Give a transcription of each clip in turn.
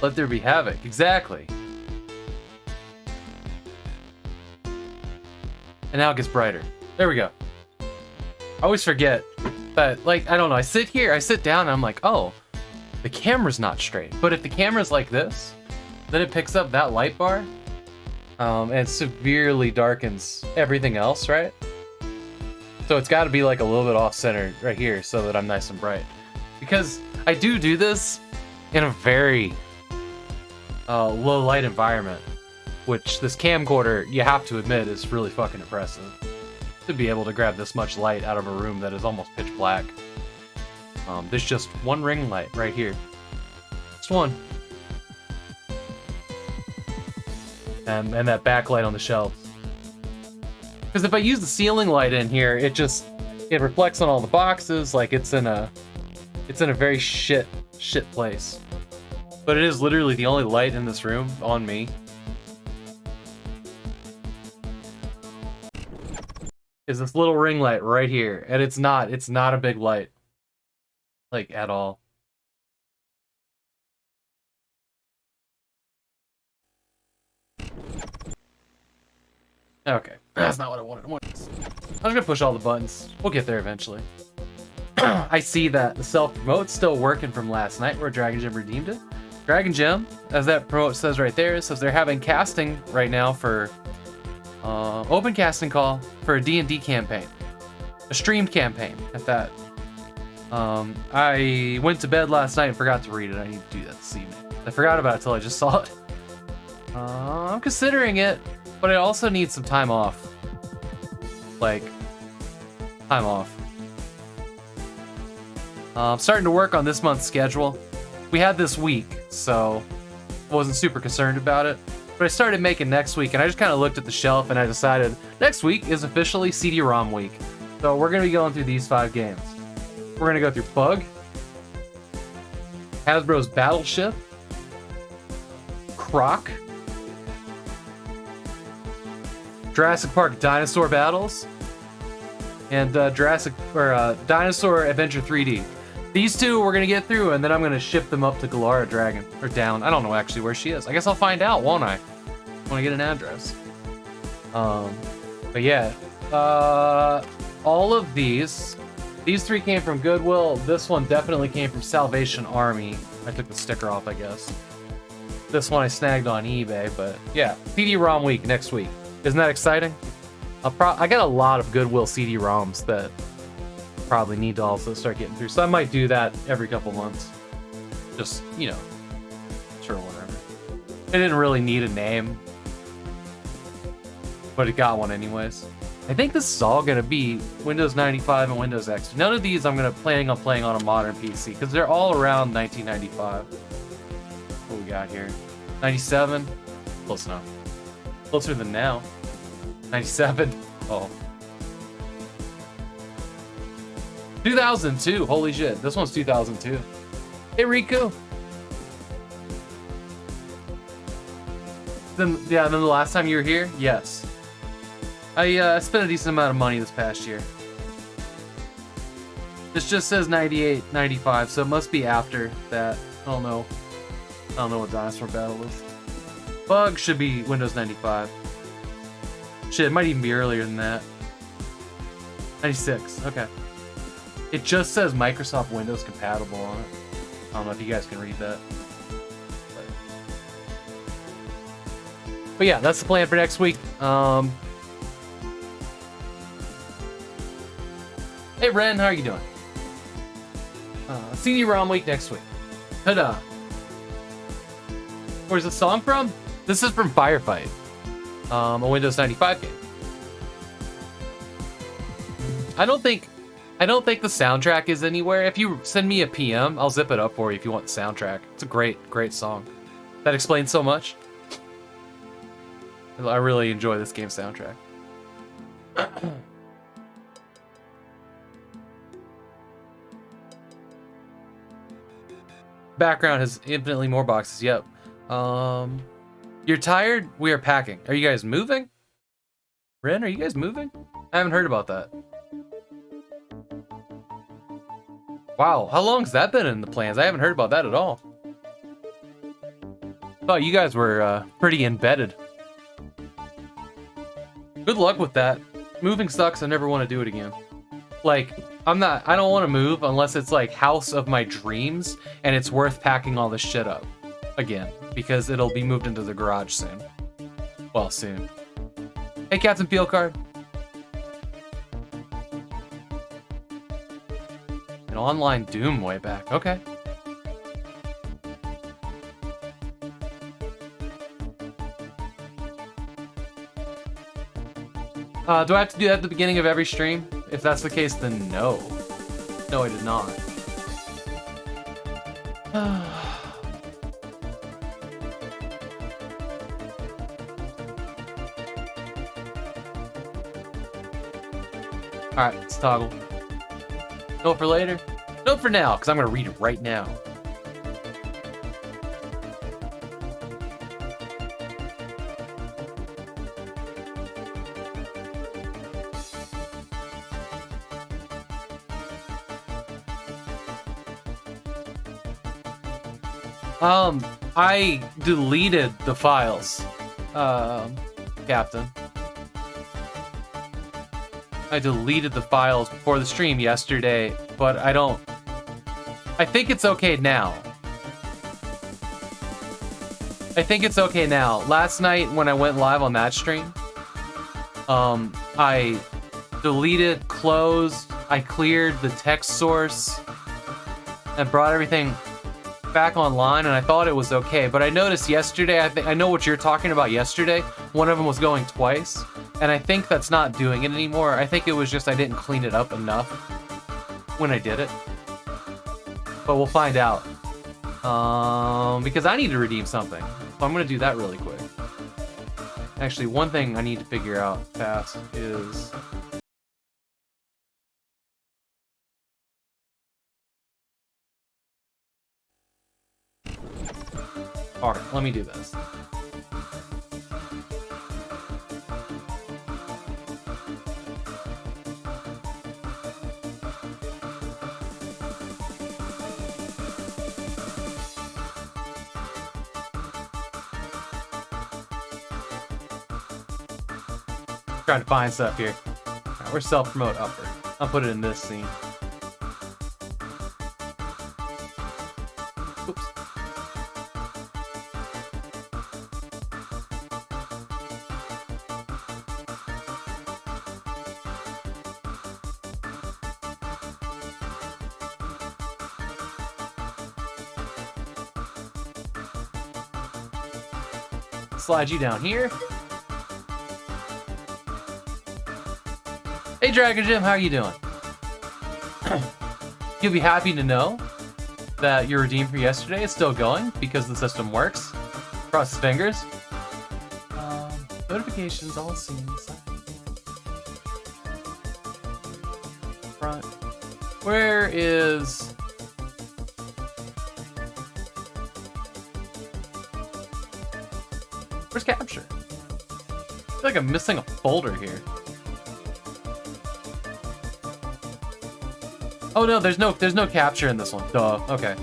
Let there be havoc. Exactly. And now it gets brighter. There we go. I always forget that, like, I don't know, I sit down, and I'm like, oh, the camera's not straight. But if the camera's like this, then it picks up that light bar, and severely darkens everything else, right? So it's got to be like a little bit off-center right here so that I'm nice and bright. Because I do this in a very low light environment, which this camcorder, you have to admit, is really fucking impressive. To be able to grab this much light out of a room that is almost pitch black. There's just one ring light right here. Just one. And that backlight on the shelves. Because if I use the ceiling light in here, it reflects on all the boxes like it's in a very shit place. But it is literally the only light in this room on me. Is this little ring light right here, and it's not a big light, like, at all. Okay, that's not what I wanted. I'm just gonna push all the buttons. We'll get there eventually. I see that the self-promote's still working from last night where Dragon Gem redeemed it. Dragon Gem, as that promote says right there, says they're having casting right now for open casting call for a D&D campaign, a streamed campaign at that. I went to bed last night and forgot to read it. I need to do that this evening. I forgot about it till I just saw it. I'm considering it, but I also need some time off. Like, time off. I'm starting to work on this month's schedule. We had this week, so I wasn't super concerned about it. But I started making next week, and I just kind of looked at the shelf, and I decided next week is officially CD-ROM week. So we're going to be going through these 5 games. We're going to go through Bug, Hasbro's Battleship, Croc, Jurassic Park Dinosaur Battles, and Dinosaur Adventure 3D. These 2 we're going to get through, and then I'm going to ship them up to Galara Dragon. Or down. I don't know actually where she is. I guess I'll find out, won't I? When I get an address. But yeah. All of these 3 came from Goodwill. This one definitely came from Salvation Army. I took the sticker off, I guess. This one I snagged on eBay, but yeah. CD-ROM week next week. Isn't that exciting? I got a lot of Goodwill CD-ROMs that probably need to also start getting through. So I might do that every couple months. Just, you know, sure, whatever. It didn't really need a name, but it got one anyways. I think this is all gonna be Windows 95 and Windows XP. None of these I'm planning on playing on a modern PC because they're all around 1995. What we got here? 97? Close enough. Closer than now. 97. Oh. 2002. Holy shit. This one's 2002. Hey, Riku. Then the last time you were here? Yes. I spent a decent amount of money this past year. This just says 98, 95, so it must be after that. I don't know what Dinosaur Battle is. Bug should be Windows 95. Shit, it might even be earlier than that. 96, okay. It just says Microsoft Windows compatible on it. I don't know if you guys can read that. But yeah, that's the plan for next week. Hey Ren, how are you doing? CD-ROM week next week. Ta-da. Where's the song from? This is from Firefight. A Windows 95 game. I don't think the soundtrack is anywhere. If you send me a PM, I'll zip it up for you if you want the soundtrack. It's a great song. That explains so much. I really enjoy this game's soundtrack. Background has infinitely more boxes. Yep. You're tired? We are packing. Are you guys moving? Ren, are you guys moving? I haven't heard about that. Wow, how long's that been in the plans? I haven't heard about that at all. Thought you guys were pretty embedded. Good luck with that. Moving sucks. I never want to do it again. Like, I don't want to move unless it's like house of my dreams and it's worth packing all this shit up again because it'll be moved into the garage soon. Well, soon. Hey, Captain Peel Card. An online Doom way back. Okay. Do I have to do that at the beginning of every stream? If that's the case, then no. No, I did not. Alright, let's toggle. Note for later? Note for now, because I'm going to read it right now. I deleted the files, Captain. I deleted the files before the stream yesterday, but I think it's okay now. I think it's okay now. Last night when I went live on that stream, I deleted, closed, I cleared the text source, and brought everything back online, and I thought it was okay, but I noticed yesterday, I know what you're talking about yesterday, one of them was going twice, and I think that's not doing it anymore. I think it was just I didn't clean it up enough when I did it. But we'll find out. Because I need to redeem something. So I'm gonna do that really quick. Actually, one thing I need to figure out fast is... Alright, let me do this. Trying to find stuff here. Right, where's self-promote upper? I'll put it in this scene. Oops. Slide you down here. Hey Dragon Jim, how are you doing? You'll be happy to know that your redeem for yesterday is still going because the system works. Cross his fingers. Notifications all seen. Front. Where is... Where's capture? I feel like I'm missing a folder here. Oh no, there's no capture in this one. Duh. Okay.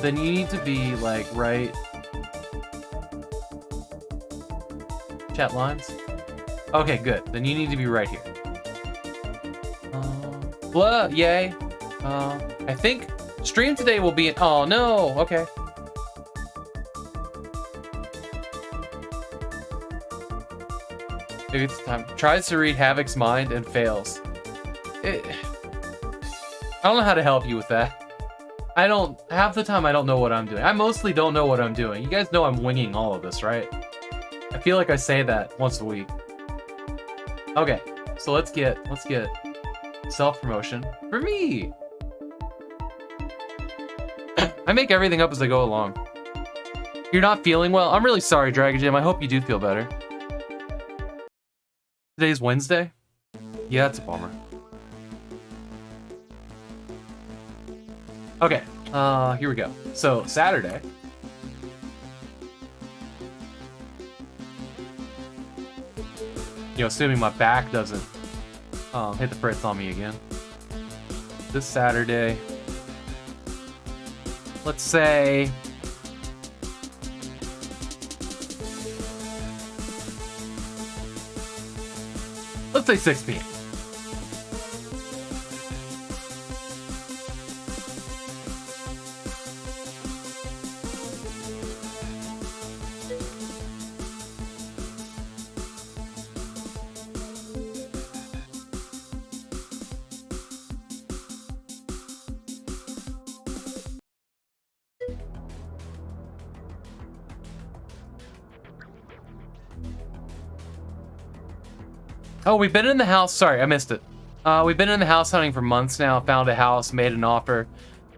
Then you need to be like right. Chat lines. Okay, good. Then you need to be right here. Blah. Yay. I think stream today will be in. Oh no. Okay. Maybe it's time. Tries to read Havok's mind and fails. I don't know how to help you with that. Half the time I don't know what I'm doing. I mostly don't know what I'm doing. You guys know I'm winging all of this, right? I feel like I say that once a week. Okay, so let's get self-promotion for me. I make everything up as I go along. You're not feeling well? I'm really sorry, Dragon Jim. I hope you do feel better. Today's Wednesday? Yeah, it's a bummer. Okay, here we go. So, Saturday. You know, assuming my back doesn't hit the fritz on me again. This Saturday, let's say Let's say 6 p.m. Oh, we've been in the house. Sorry, I missed it. We've been in the house hunting for months now. Found a house, made an offer.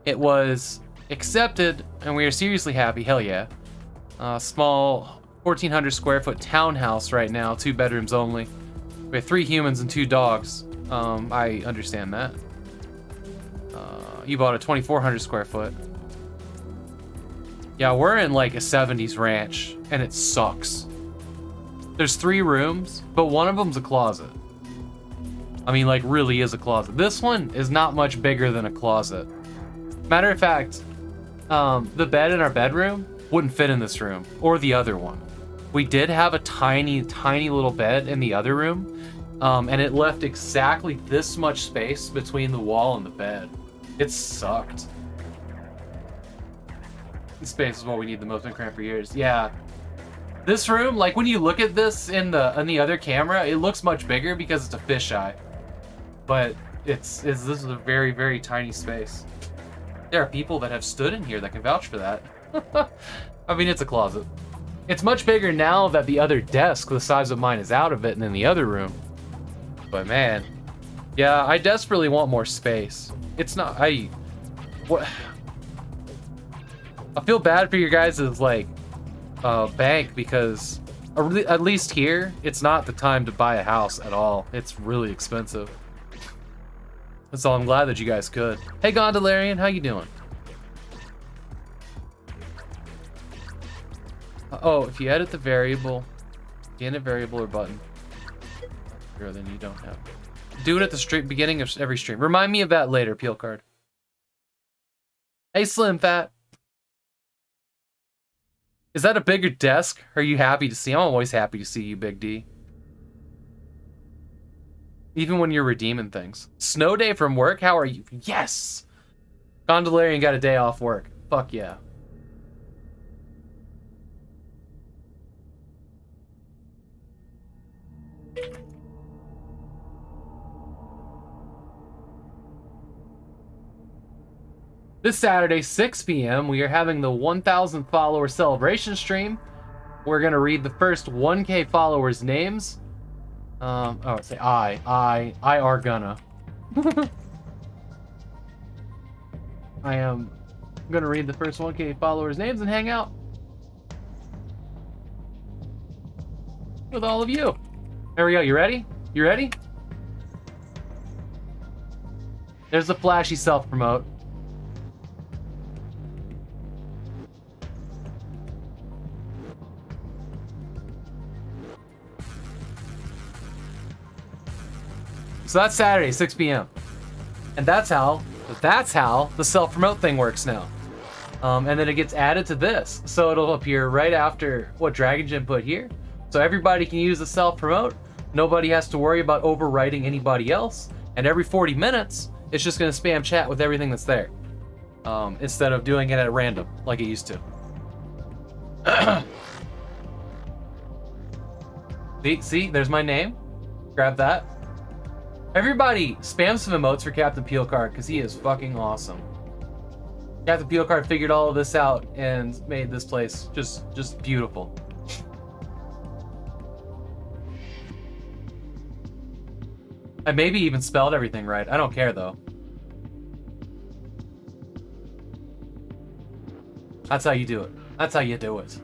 It was accepted, and we are seriously happy. Hell yeah. Small 1,400 square foot townhouse right now, 2 bedrooms only. We have 3 humans and 2 dogs. I understand that. You bought a 2,400 square foot. Yeah, we're in like a 70s ranch, and it sucks. There's 3 rooms, but one of them's a closet. I mean, like, really is a closet. This one is not much bigger than a closet. Matter of fact, the bed in our bedroom wouldn't fit in this room, or the other one. We did have a tiny, tiny little bed in the other room, and it left exactly this much space between the wall and the bed. It sucked. This space is what we need the most. Been cramped for years. Yeah. This room, like when you look at this in the other camera, it looks much bigger because it's a fisheye. But this is a very, very tiny space. There are people that have stood in here that can vouch for that. I mean, it's a closet. It's much bigger now that the other desk, the size of mine, is out of it and in the other room. But man, yeah, I desperately want more space. It's not, I feel bad for your guys' like, bank, because at least here it's not the time to buy a house at all. It's really expensive. So I'm glad that you guys could. Hey Gondolarian, how you doing? Oh, if you edit the variable, gain a variable or button, sure, then you don't have. Do it at the beginning of every stream. Remind me of that later, Peel Card. Hey Slim Fat. Is that a bigger desk? Are you happy to see? I'm always happy to see you, Big D. Even when you're redeeming things. Snow day from work? How are you? Yes! Gondolarian got a day off work. Fuck yeah. This Saturday, 6 p.m., we are having the 1,000 follower celebration stream. We're gonna read the first 1K followers' names. Say I are gonna. I am gonna read the first 1K followers' names and hang out with all of you. There we go. You ready? You ready? There's the flashy self-promote. So that's Saturday, 6 p.m. And that's how the self-promote thing works now. And then it gets added to this. So it'll appear right after what Dragon Gym put here. So everybody can use the self-promote. Nobody has to worry about overwriting anybody else. And every 40 minutes, it's just gonna spam chat with everything that's there. Instead of doing it at random, like it used to. See, there's my name. Grab that. Everybody spam some emotes for Captain Peel Card, because he is fucking awesome. Captain Peel Card figured all of this out and made this place just beautiful. I maybe even spelled everything right. I don't care though. That's how you do it. That's how you do it.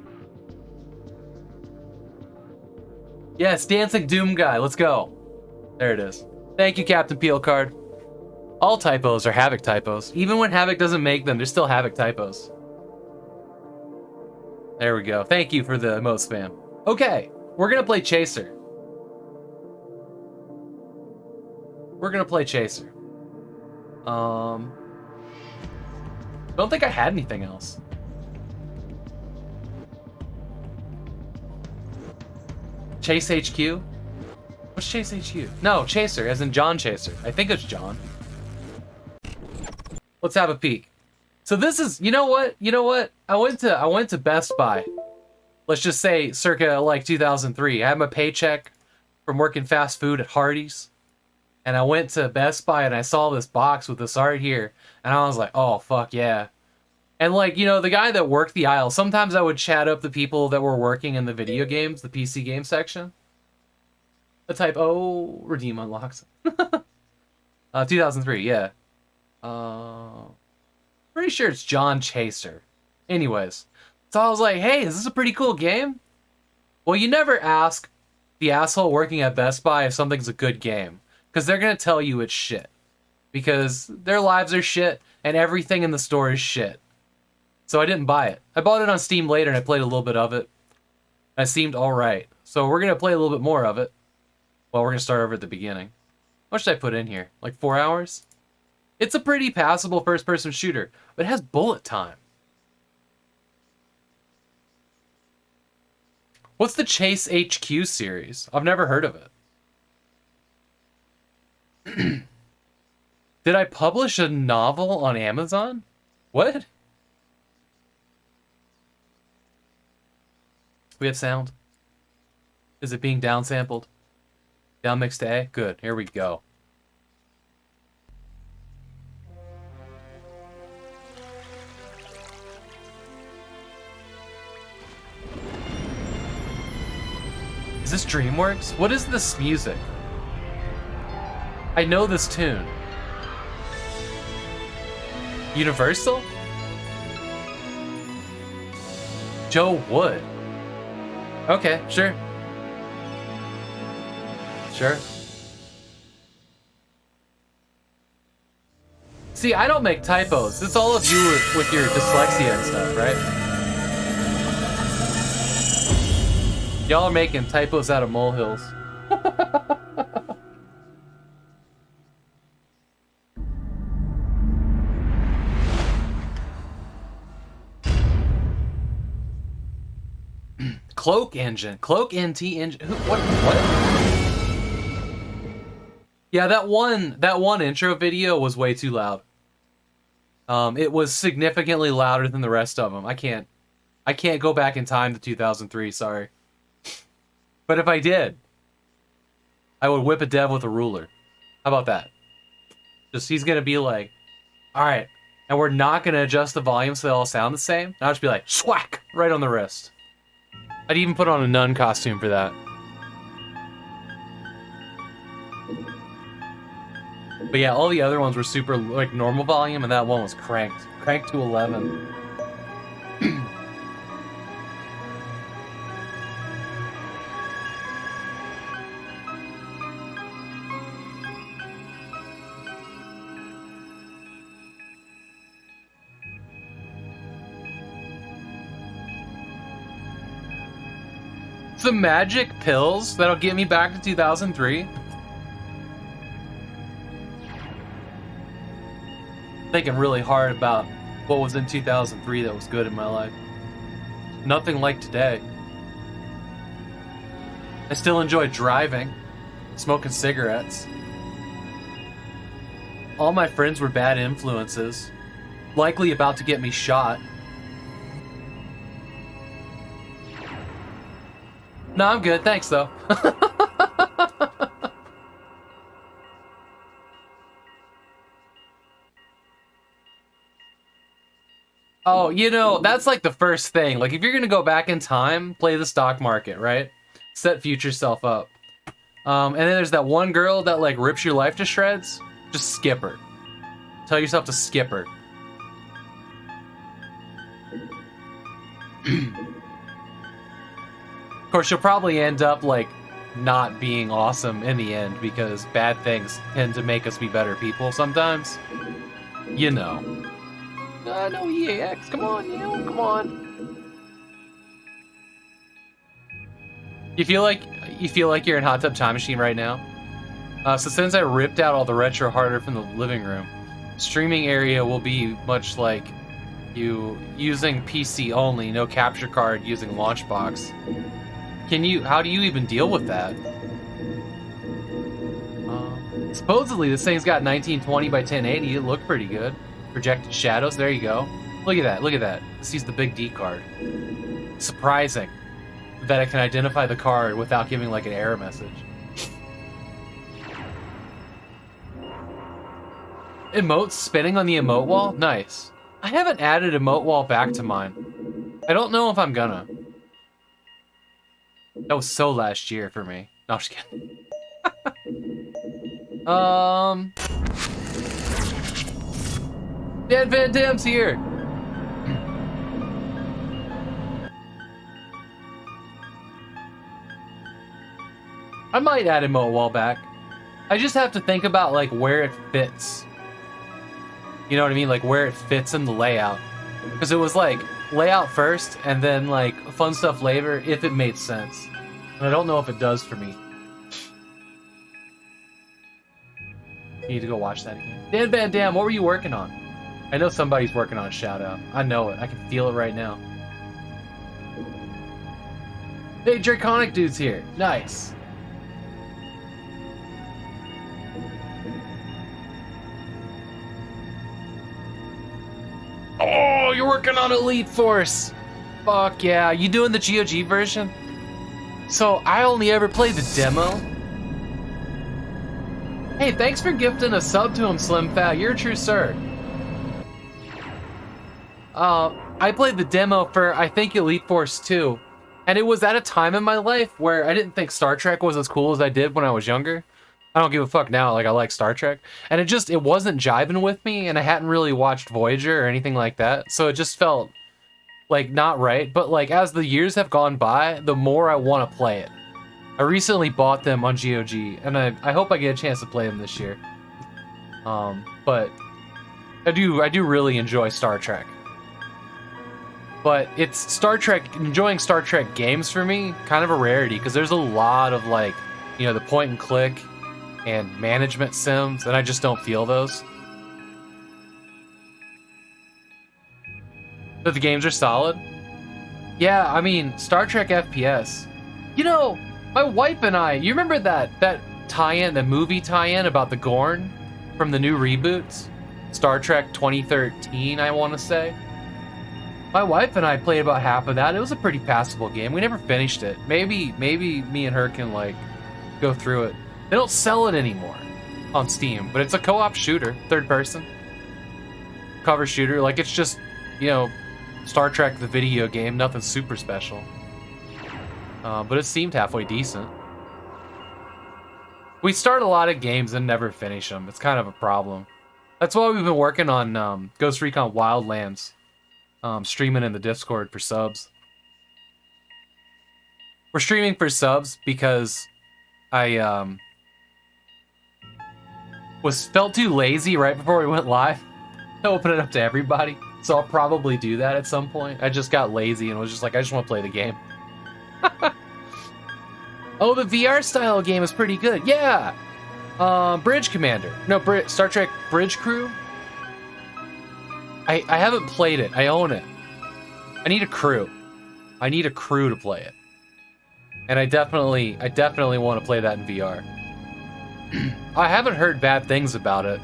Yes, Dancing Doom Guy. Let's go. There it is. Thank you, Captain Peel Card. All typos are Havok typos. Even when Havok doesn't make them, they're still Havok typos. There we go. Thank you for the emote spam. Okay, we're gonna play Chaser. We're gonna play Chaser. Don't think I had anything else. Chase HQ? What's Chase HQ? No, Chaser, as in John Chaser. I think it's John. Let's have a peek. So this is, you know what? You know what? I went to Best Buy. Let's just say circa like 2003. I had my paycheck from working fast food at Hardee's. And I went to Best Buy and I saw this box with this art here. And I was like, oh, fuck yeah. And like, you know, the guy that worked the aisle, sometimes I would chat up the people that were working in the video games, the PC game section. The type, oh, redeem unlocks. 2003, yeah. Pretty sure it's John Chaser. Anyways, so I was like, hey, is this a pretty cool game? Well, you never ask the asshole working at Best Buy if something's a good game, because they're going to tell you it's shit. Because their lives are shit, and everything in the store is shit. So I didn't buy it. I bought it on Steam later, and I played a little bit of it. And it seemed alright. So we're going to play a little bit more of it. Well, we're going to start over at the beginning. What should I put in here? Like 4 hours? It's a pretty passable first-person shooter, but it has bullet time. What's the Chase HQ series? I've never heard of it. Did I publish a novel on Amazon? What? We have sound. Is it being downsampled? Downmixed A? Good. Here we go. Is this DreamWorks? What is this music? I know this tune. Universal? Joe Wood. Okay, sure. Sure. See, I don't make typos. It's all of you with your dyslexia and stuff, right? Y'all are making typos out of molehills. Cloak engine. Cloak NT engine. What? Yeah, that one intro video was way too loud. It was significantly louder than the rest of them. I can't go back in time to 2003, sorry. But if I did, I would whip a dev with a ruler. How about that? Just, he's gonna be like, alright, and we're not gonna adjust the volume so they all sound the same. I'll just be like, swack! Right on the wrist. I'd even put on a nun costume for that. But yeah, all the other ones were super, like, normal volume, and that one was cranked. Cranked to 11. The magic pills that'll get me back to 2003. Thinking really hard about what was in 2003 that was good in my life. Nothing like today. I still enjoy driving, smoking cigarettes. All my friends were bad influences, likely about to get me shot. No, I'm good. Thanks, though. Oh, you know, that's like the first thing. Like, if you're gonna go back in time, play the stock market, right? Set future self up. And then there's that one girl that, like, rips your life to shreds. Just skip her. Tell yourself to skip her. Of course, you'll probably end up, like, not being awesome in the end, because bad things tend to make us be better people sometimes. You know. No EAX, come on, you know, come on. You feel like you're in Hot Tub Time Machine right now? So since I ripped out all the retro hardware from the living room, streaming area will be much like you using PC only, no capture card, using Launchbox. How do you even deal with that? Supposedly, this thing's got 1920 by 1080. It looked pretty good. Projected shadows. There you go. Look at that. Look at that. Let's use the big D card. Surprising that I can identify the card without giving like an error message. Emotes spinning on the emote wall? Nice. I haven't added emote wall back to mine. I don't know if I'm gonna. That was so last year for me. No, I'm just kidding. Dan Van Dam's here. I might add emote wall back. I just have to think about like where it fits. You know what I mean? Like where it fits in the layout. Because it was like layout first and then like fun stuff later if it made sense. And I don't know if it does for me. You need to go watch that again. Dan Van Dam, what were you working on? I know somebody's working on a shout out. I know it. I can feel it right now. Hey, Draconic Dude's here. Nice. Oh, you're working on Elite Force. Fuck yeah. You doing the GOG version? So I only ever played the demo. Hey, thanks for gifting a sub to him, Slim Fat. You're a true sir. I played the demo for, I think, Elite Force 2. And it was at a time in my life where I didn't think Star Trek was as cool as I did when I was younger. I don't give a fuck now, like I like Star Trek. And it wasn't jiving with me, and I hadn't really watched Voyager or anything like that. So it just felt like not right. But like as the years have gone by, the more I want to play it. I recently bought them on GOG, and I hope I get a chance to play them this year. But I do really enjoy Star Trek. But it's Star Trek, enjoying Star Trek games for me, kind of a rarity, because there's a lot of like, you know, the point and click and management sims, and I just don't feel those. But the games are solid. Yeah, I mean, Star Trek FPS. You know, my wife and I, you remember that tie-in, the movie tie-in about the Gorn from the new reboots? Star Trek 2013, I want to say. My wife and I played about half of that. It was a pretty passable game. We never finished it. Maybe me and her can like go through it. They don't sell it anymore on Steam, but it's a co-op shooter, third person. Cover shooter, like it's just, you know, Star Trek the video game, nothing super special. But it seemed halfway decent. We start a lot of games and never finish them. It's kind of a problem. That's why we've been working on Ghost Recon Wildlands. Streaming in the Discord for subs. We're streaming for subs because I felt too lazy right before we went live to open it up to everybody. So I'll probably do that at some point. I just got lazy and was just like, I just want to play the game. Oh, the VR style game is pretty good. Yeah. Bridge Commander. No, Star Trek Bridge Crew. I haven't played it. I own it. I need a crew. I need a crew to play it. And I definitely want to play that in VR. I haven't heard bad things about it.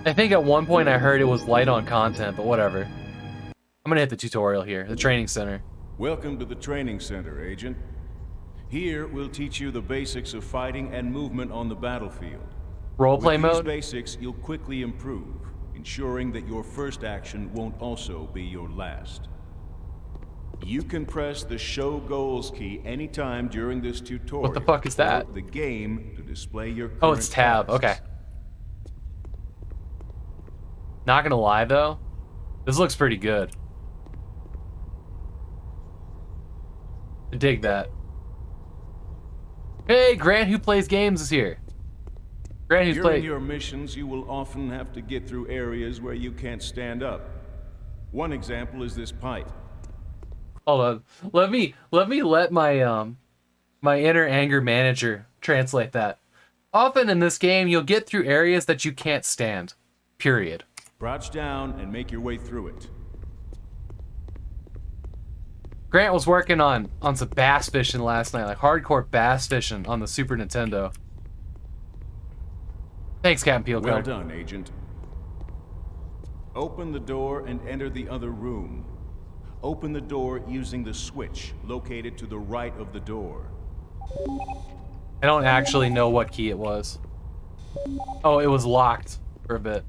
I think at one point I heard it was light on content, but whatever. I'm gonna hit the tutorial here, the training center. Welcome to the training center, Agent. Here, we'll teach you the basics of fighting and movement on the battlefield. Roleplay mode? With these basics, you'll quickly improve, ensuring that your first action won't also be your last. You can press the Show Goals key anytime during this tutorial. What the fuck is that? The game to display your current Oh, it's tab. tasks. Okay. Not gonna lie though, this looks pretty good. I dig that. Hey, Grant, who plays games, is here. Grant, who's During played. your missions, you will often have to get through areas where you can't stand up. One example is this pipe. Hold on. Let me let my my inner anger manager translate that. Often in this game, you'll get through areas that you can't stand. Period. Crouch down and make your way through it. Grant was working on some bass fishing last night, like hardcore bass fishing on the Super Nintendo. Thanks, Captain Peel Well Card. done, Agent. Open the door and enter the other room. Open the door using the switch located to the right of the door. I don't actually know what key it was. Oh, it was locked for a bit.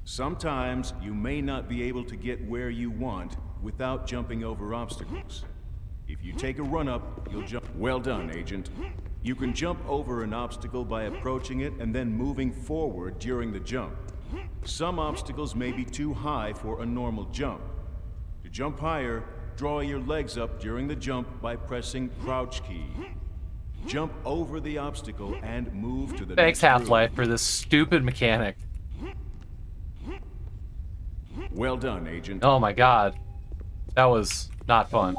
Sometimes you may not be able to get where you want without jumping over obstacles. If you take a run-up, you'll jump. Well done, Agent. You can jump over an obstacle by approaching it and then moving forward during the jump. Some obstacles may be too high for a normal jump. To jump higher, draw your legs up during the jump by pressing crouch key. Jump over the obstacle and move to the Thanks, next room. Half-Life, for this stupid mechanic. Well done, Agent. Oh my god. That was not fun.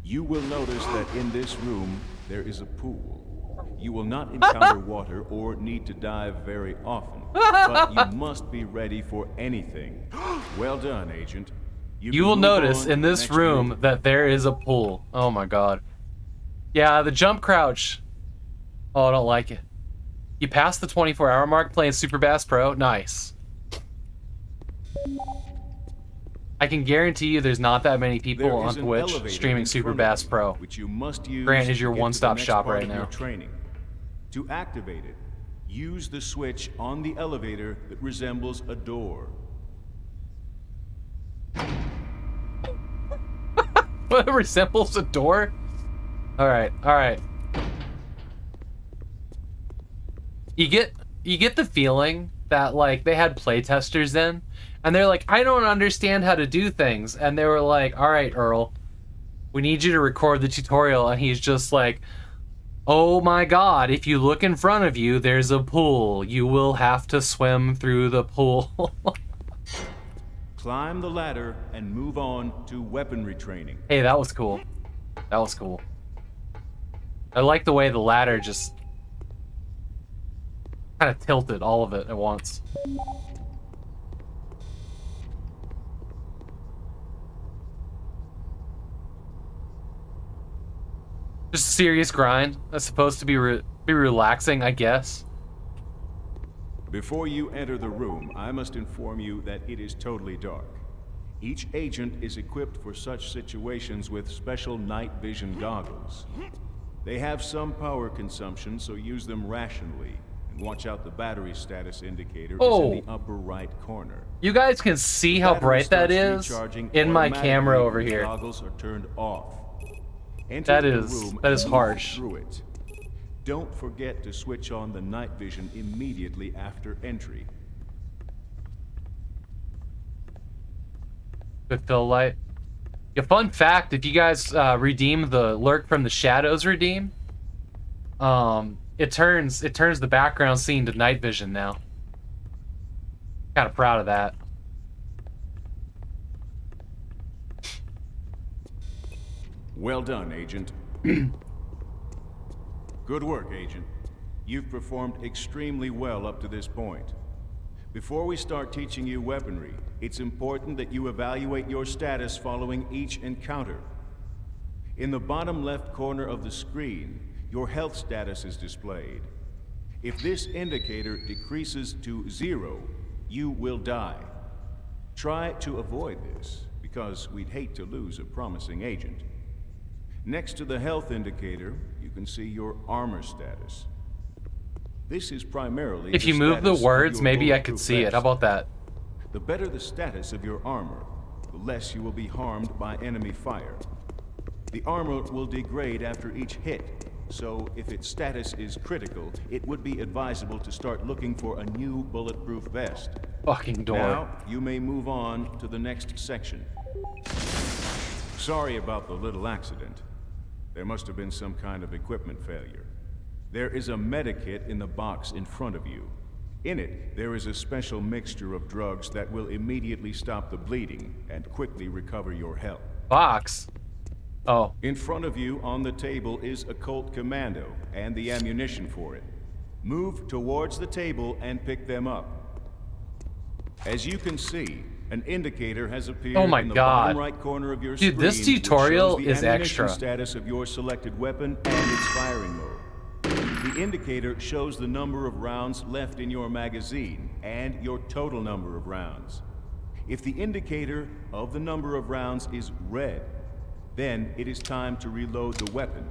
You will notice that in this room, there is a pool. You will not encounter water or need to dive very often, but you must be ready for anything. Well done, Agent. You can will move notice on to in the this next room that there is a pool. Oh my god. Yeah, the jump crouch. Oh, I don't like it. You passed the 24-hour mark playing Super Bass Pro? Nice. I can guarantee you there's not that many people There on is an Twitch elevator streaming in Super front of Bass you, Pro. which you must use Grant is your to get to the one-stop next shop part right of your now. training. To activate it, use the switch on the elevator that resembles a door. What resembles a door? Alright, alright. You get the feeling that like they had playtesters in and they're like, I don't understand how to do things, and they were like, alright, Earl, we need you to record the tutorial, and he's just like, oh my god, if you look in front of you, there's a pool. You will have to swim through the pool. Climb the ladder and move on to weaponry training. Hey, that was cool. That was cool. I like the way the ladder just kind of tilted all of it at once. Just a serious grind. That's supposed to be relaxing, I guess. Before you enter the room, I must inform you that it is totally dark. Each agent is equipped for such situations with special night vision goggles. They have some power consumption, so use them rationally. And watch out, the battery status indicator is in the upper right corner. You guys can see how bright that is in my camera over here. Goggles are turned off. Enter That the is room and harsh. through it. Don't forget to switch on the night vision immediately after entry. Good fill light. Yeah, fun fact, if you guys redeem the Lurk from the Shadows redeem, it turns the background scene to night vision now. Kind of proud of that. Well done, Agent. Good work, Agent. You've performed extremely well up to this point. Before we start teaching you weaponry, it's important that you evaluate your status following each encounter. In the bottom left corner of the screen, your health status is displayed. If this indicator decreases to 0, you will die. Try to avoid this, because we'd hate to lose a promising agent. Next to the health indicator, you can see your armor status. This is primarily If you move the words, maybe I could see it. How about that? The better the status of your armor, the less you will be harmed by enemy fire. The armor will degrade after each hit, so if its status is critical, it would be advisable to start looking for a new bulletproof vest. Fucking door. Now, you may move on to the next section. Sorry about the little accident. There must have been some kind of equipment failure. There is a medikit in the box in front of you. In it, there is a special mixture of drugs that will immediately stop the bleeding and quickly recover your health. Box? Oh. In front of you on the table is a Colt Commando and the ammunition for it. Move towards the table and pick them up. As you can see, an indicator has appeared in the bottom right corner of your screen. Dude, this tutorial which shows the is ammunition extra. status of your selected weapon and its firing mode. The indicator shows the number of rounds left in your magazine and your total number of rounds. If the indicator of the number of rounds is red, then it is time to reload the weapon.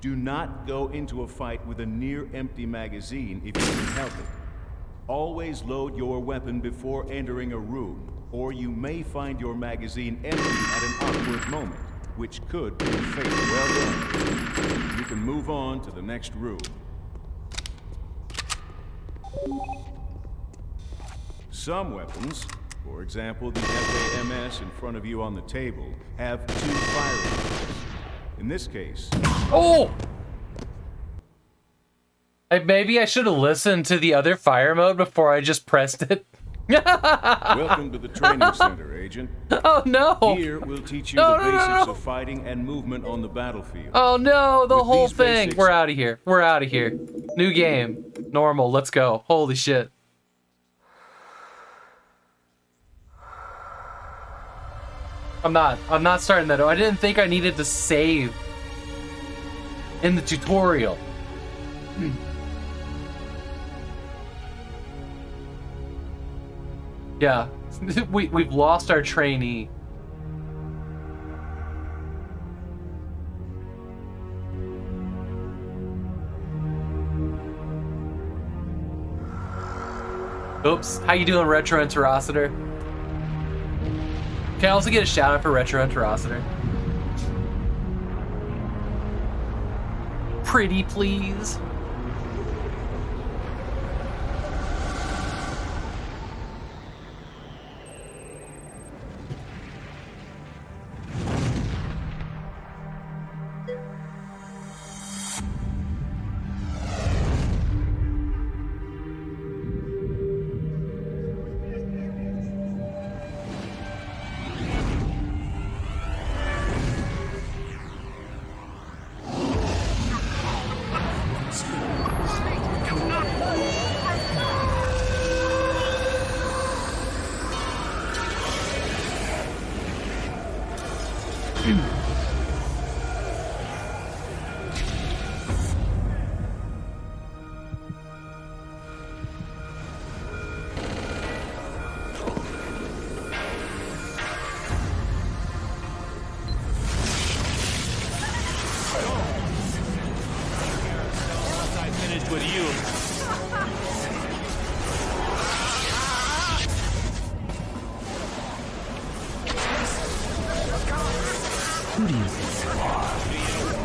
Do not go into a fight with a near-empty magazine if you can help it. Always load your weapon before entering a room, or you may find your magazine empty at an awkward moment, which could be fatal. Well done. You can move on to the next room. Some weapons, for example, the FAMS in front of you on the table, have 2 firing. In this case... Oh! Maybe I should have listened to the other fire mode before I just pressed it. Welcome to the training center, Agent. Oh no! Here we'll teach you the basics of fighting and movement on the battlefield. Oh no, the With whole these thing! basics- We're out of here. We're out of here. New game. Normal, let's go. Holy shit. I'm not starting that. I didn't think I needed to save in the tutorial. Yeah, we've lost our trainee. Oops, how you doing, Retro Interocitor? Can I also get a shout out for Retro Interocitor? Pretty please.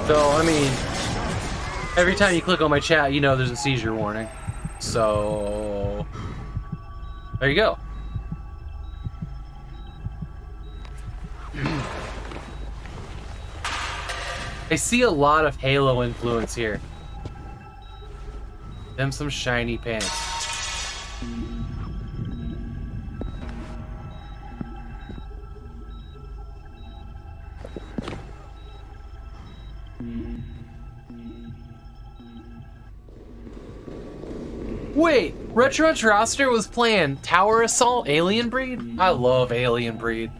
So, I mean, every time you click on my chat, you know there's a seizure warning. So, there you go. I see a lot of Halo influence here. Them some shiny pants. Wait, Retro Interocitor was playing Tower Assault Alien Breed? I love Alien Breed.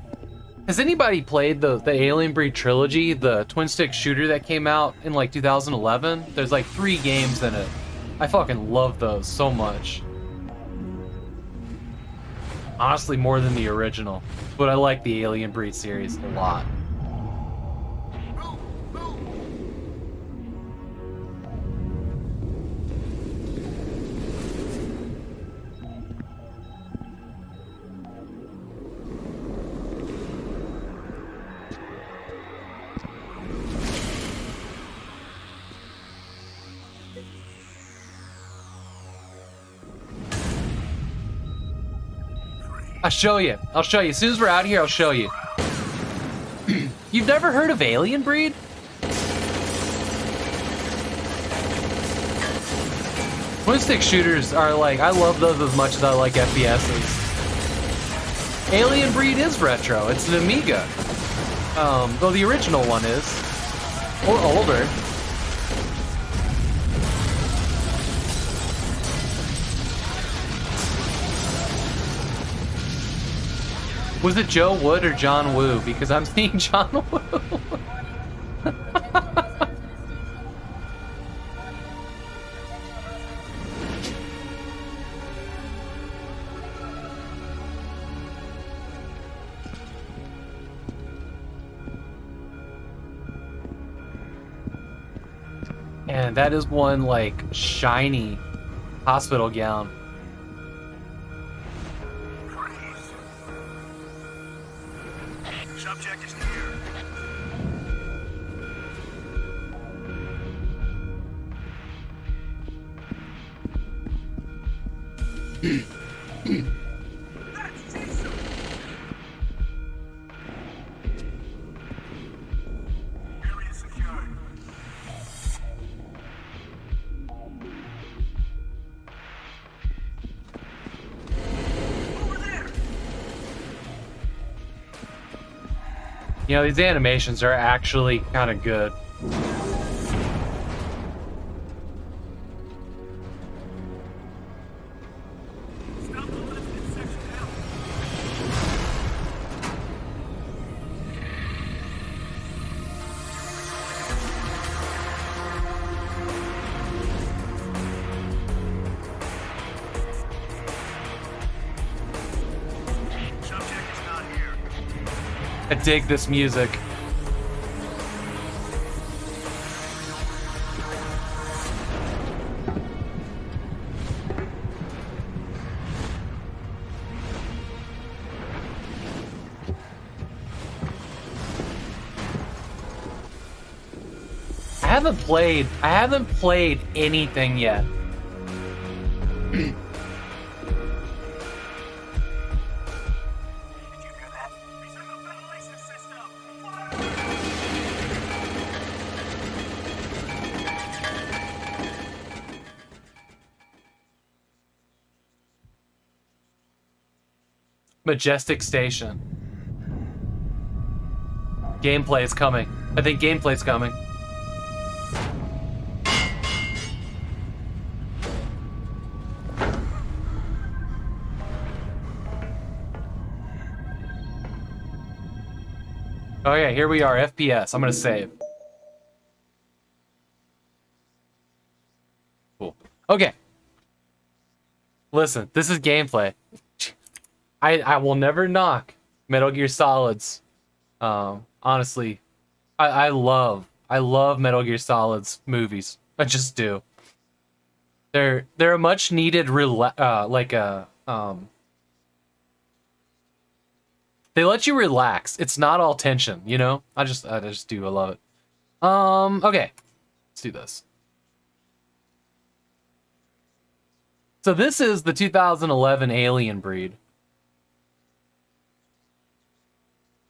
Has anybody played the Alien Breed trilogy, the twin stick shooter that came out in like 2011? There's like 3 games in it. I fucking love those so much. Honestly, more than the original. But I like the Alien Breed series a lot. I'll show you. I'll show you. As soon as we're out of here, I'll show you. You've never heard of Alien Breed? Twin stick shooters are like, I love those as much as I like FPSs. Alien Breed is retro. It's an Amiga. Though the original one is. Or older. Was it Joe Wood or John Woo? Because I'm seeing John Woo. And that is one, like, shiny hospital gown. Subject is here. That's Jason. Area secured. Over there. You know, these animations are actually kind of good. Stop the lift in section L. Subject is not here. I dig this music. I haven't played anything yet. Did you hear that? Resemble ventilation system. Fire! Majestic Station. Gameplay is coming. I think gameplay's coming. Oh yeah, here we are, FPS. I'm gonna save. Cool. Okay. Listen, this is gameplay. I will never knock Metal Gear Solid's. Honestly, I love Metal Gear Solid's movies. I just do. They're a much needed they let you relax. It's not all tension, you know? I just do. I love it. Okay. Let's do this. So this is the 2011 Alien Breed.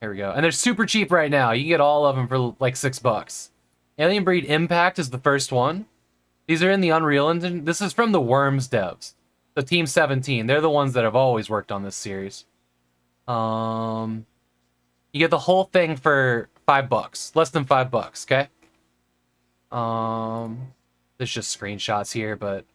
Here we go. And they're super cheap right now. You can get all of them for like $6. Alien Breed Impact is the first one. These are in the Unreal Engine. This is from the Worms devs. The Team 17. They're the ones that have always worked on this series. You get the whole thing for $5. Less than $5, okay? There's just screenshots here, but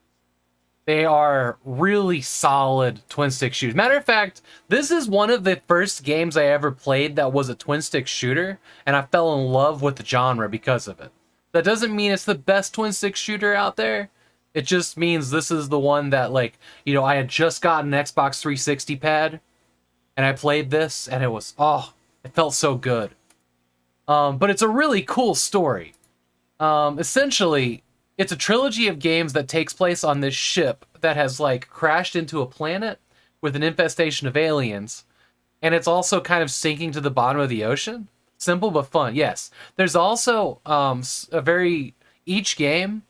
they are really solid twin stick shooters. Matter of fact, this is one of the first games I ever played that was a twin stick shooter, and I fell in love with the genre because of it. That doesn't mean it's the best twin stick shooter out there. It just means this is the one that, like, you know, I had just gotten an Xbox 360 pad, and I played this, and it was, oh, it felt so good. But it's a really cool story. Essentially, it's a trilogy of games that takes place on this ship that has, like, crashed into a planet with an infestation of aliens. And it's also kind of sinking to the bottom of the ocean. Simple but fun, yes. There's also each game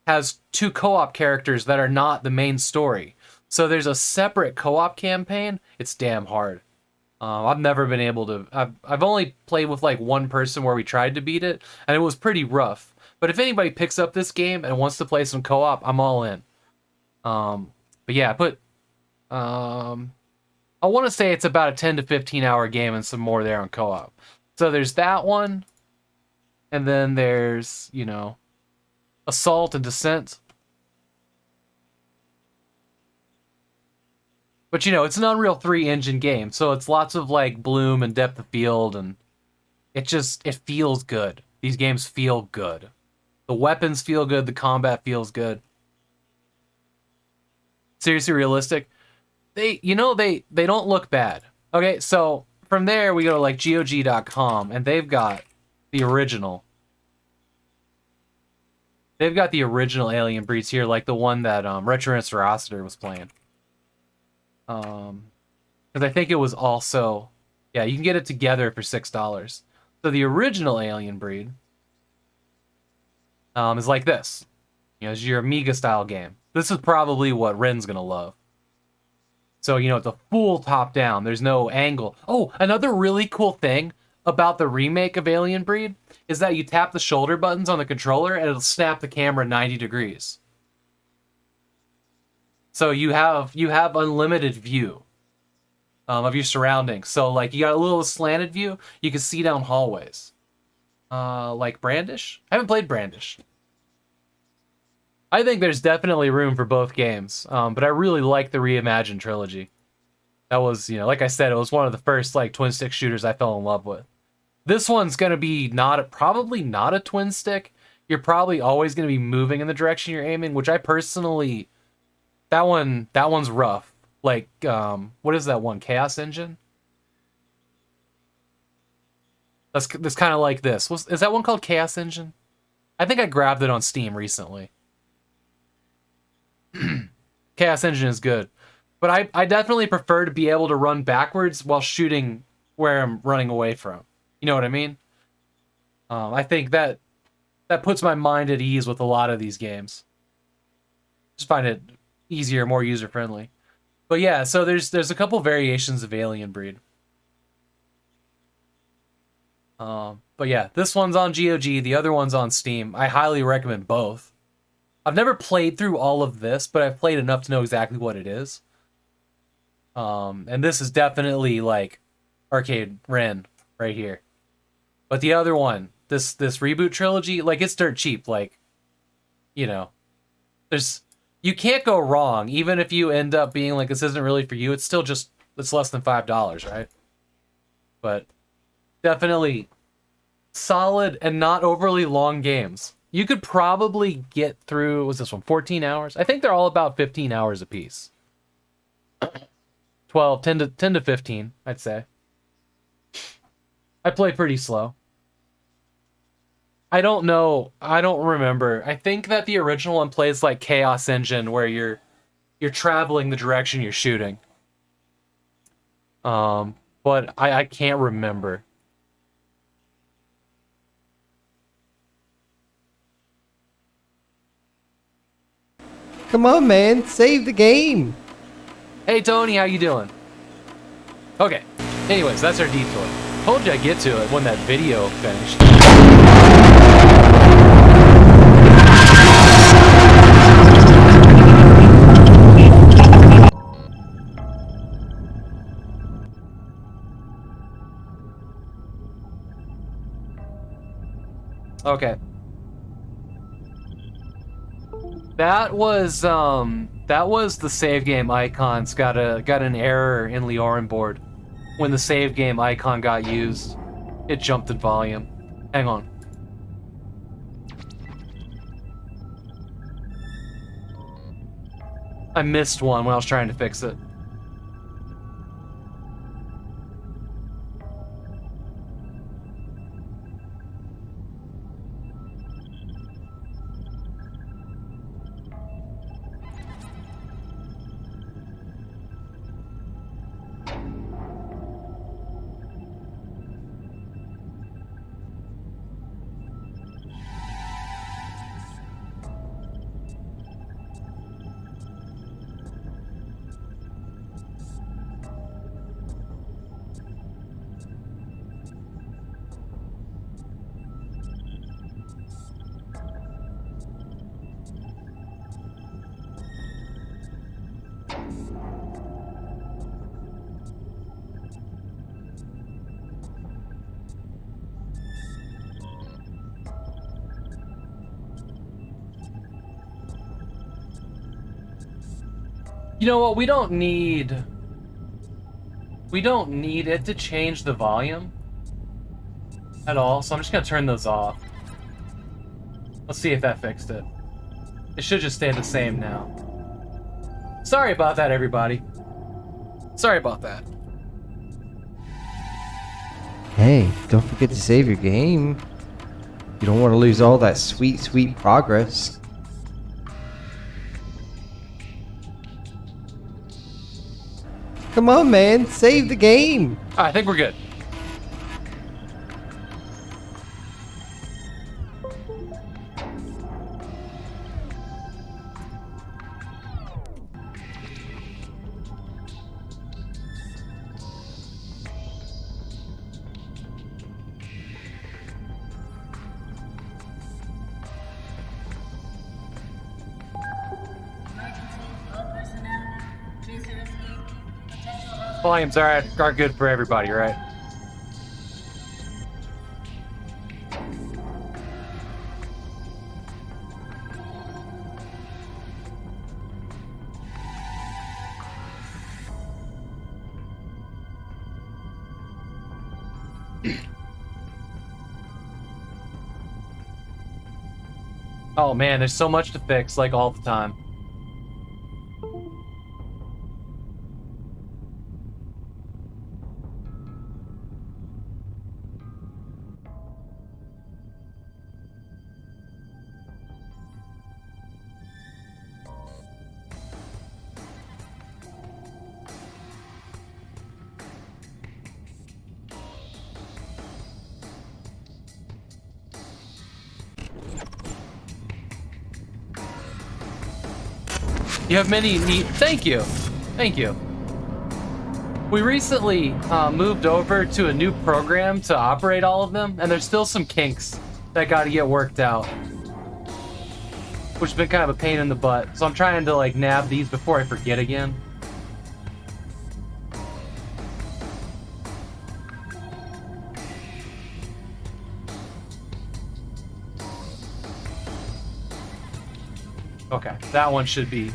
has 2 co-op characters that are not the main story. So there's a separate co-op campaign. It's damn hard. I've never been able to... I've only played with, like, one person where we tried to beat it, and it was pretty rough. But if anybody picks up this game and wants to play some co-op, I'm all in. But yeah, I want to say it's about a 10 to 15 hour game and some more there on co-op. So there's that one. And then there's, you know, Assault and Descent. But, you know, it's an Unreal 3 engine game, so it's lots of, like, bloom and depth of field, and it feels good. These games feel good. The weapons feel good, the combat feels good. Seriously realistic. They don't look bad. Okay, so from there we go to, like, GOG.com, and they've got the original. They've got the original Alien Breeds here, like the one that Retro Roster was playing. Because I think it was also, yeah, you can get it together for $6. So the original Alien Breed is like this. You know, it's your Amiga style game. This is probably what Ren's gonna love. So, you know, it's a full top down. There's no angle. Oh, another really cool thing about the remake of Alien Breed is that you tap the shoulder buttons on the controller and it'll snap the camera 90 degrees. So you have unlimited view of your surroundings. So like you got a little slanted view, you can see down hallways. Like Brandish? I haven't played Brandish. I think there's definitely room for both games, but I really like the Reimagined trilogy. That was, you know, like I said, it was one of the first like twin stick shooters I fell in love with. This one's gonna be probably not a twin stick. You're probably always gonna be moving in the direction you're aiming, which I personally, that one's rough. Like, what is that one? Chaos Engine? That's kind of like this. Is that one called Chaos Engine? I think I grabbed it on Steam recently. Chaos Engine is good, but I definitely prefer to be able to run backwards while shooting where I'm running away from. You know what I mean? I think that puts my mind at ease with a lot of these games. Just find it easier, more user friendly. But yeah, so there's a couple variations of Alien Breed. But yeah, this one's on GOG, the other one's on Steam. I highly recommend both. I've never played through all of this, but I've played enough to know exactly what it is. And this is definitely like Arcade Ren right here. But the other one, this reboot trilogy, like it's dirt cheap. Like, you know, you can't go wrong. Even if you end up being like, this isn't really for you, it's still just, it's less than $5, right? But definitely solid and not overly long games. You could probably get through, what's this one, 14 hours? I think they're all about 15 hours apiece. 10 to 15, I'd say. I play pretty slow. I don't know, I don't remember. I think that the original one plays like Chaos Engine, where you're traveling the direction you're shooting. But I can't remember. Come on, man. Save the game. Hey, Tony, how you doing? Okay. Anyways, that's our detour. Told you I'd get to it when that video finished. Okay. That was the save game icons got an error in Leorin board. When the save game icon got used, it jumped in volume. Hang on. I missed one when I was trying to fix it. You know what? We don't need it to change the volume at all, so I'm just gonna turn those off. Let's see if that fixed it. It should just stay the same now. Sorry about that, everybody. Sorry about that. Hey, don't forget to save your game. You don't want to lose all that sweet, sweet progress. Come on, man. Save the game. I think we're good. Volumes are good for everybody, right? Oh man, there's so much to fix, like all the time. You have many neat. Thank you. Thank you. We recently moved over to a new program to operate all of them, and there's still some kinks that got to get worked out, which has been kind of a pain in the butt. So I'm trying to like nab these before I forget again. Okay, that one should be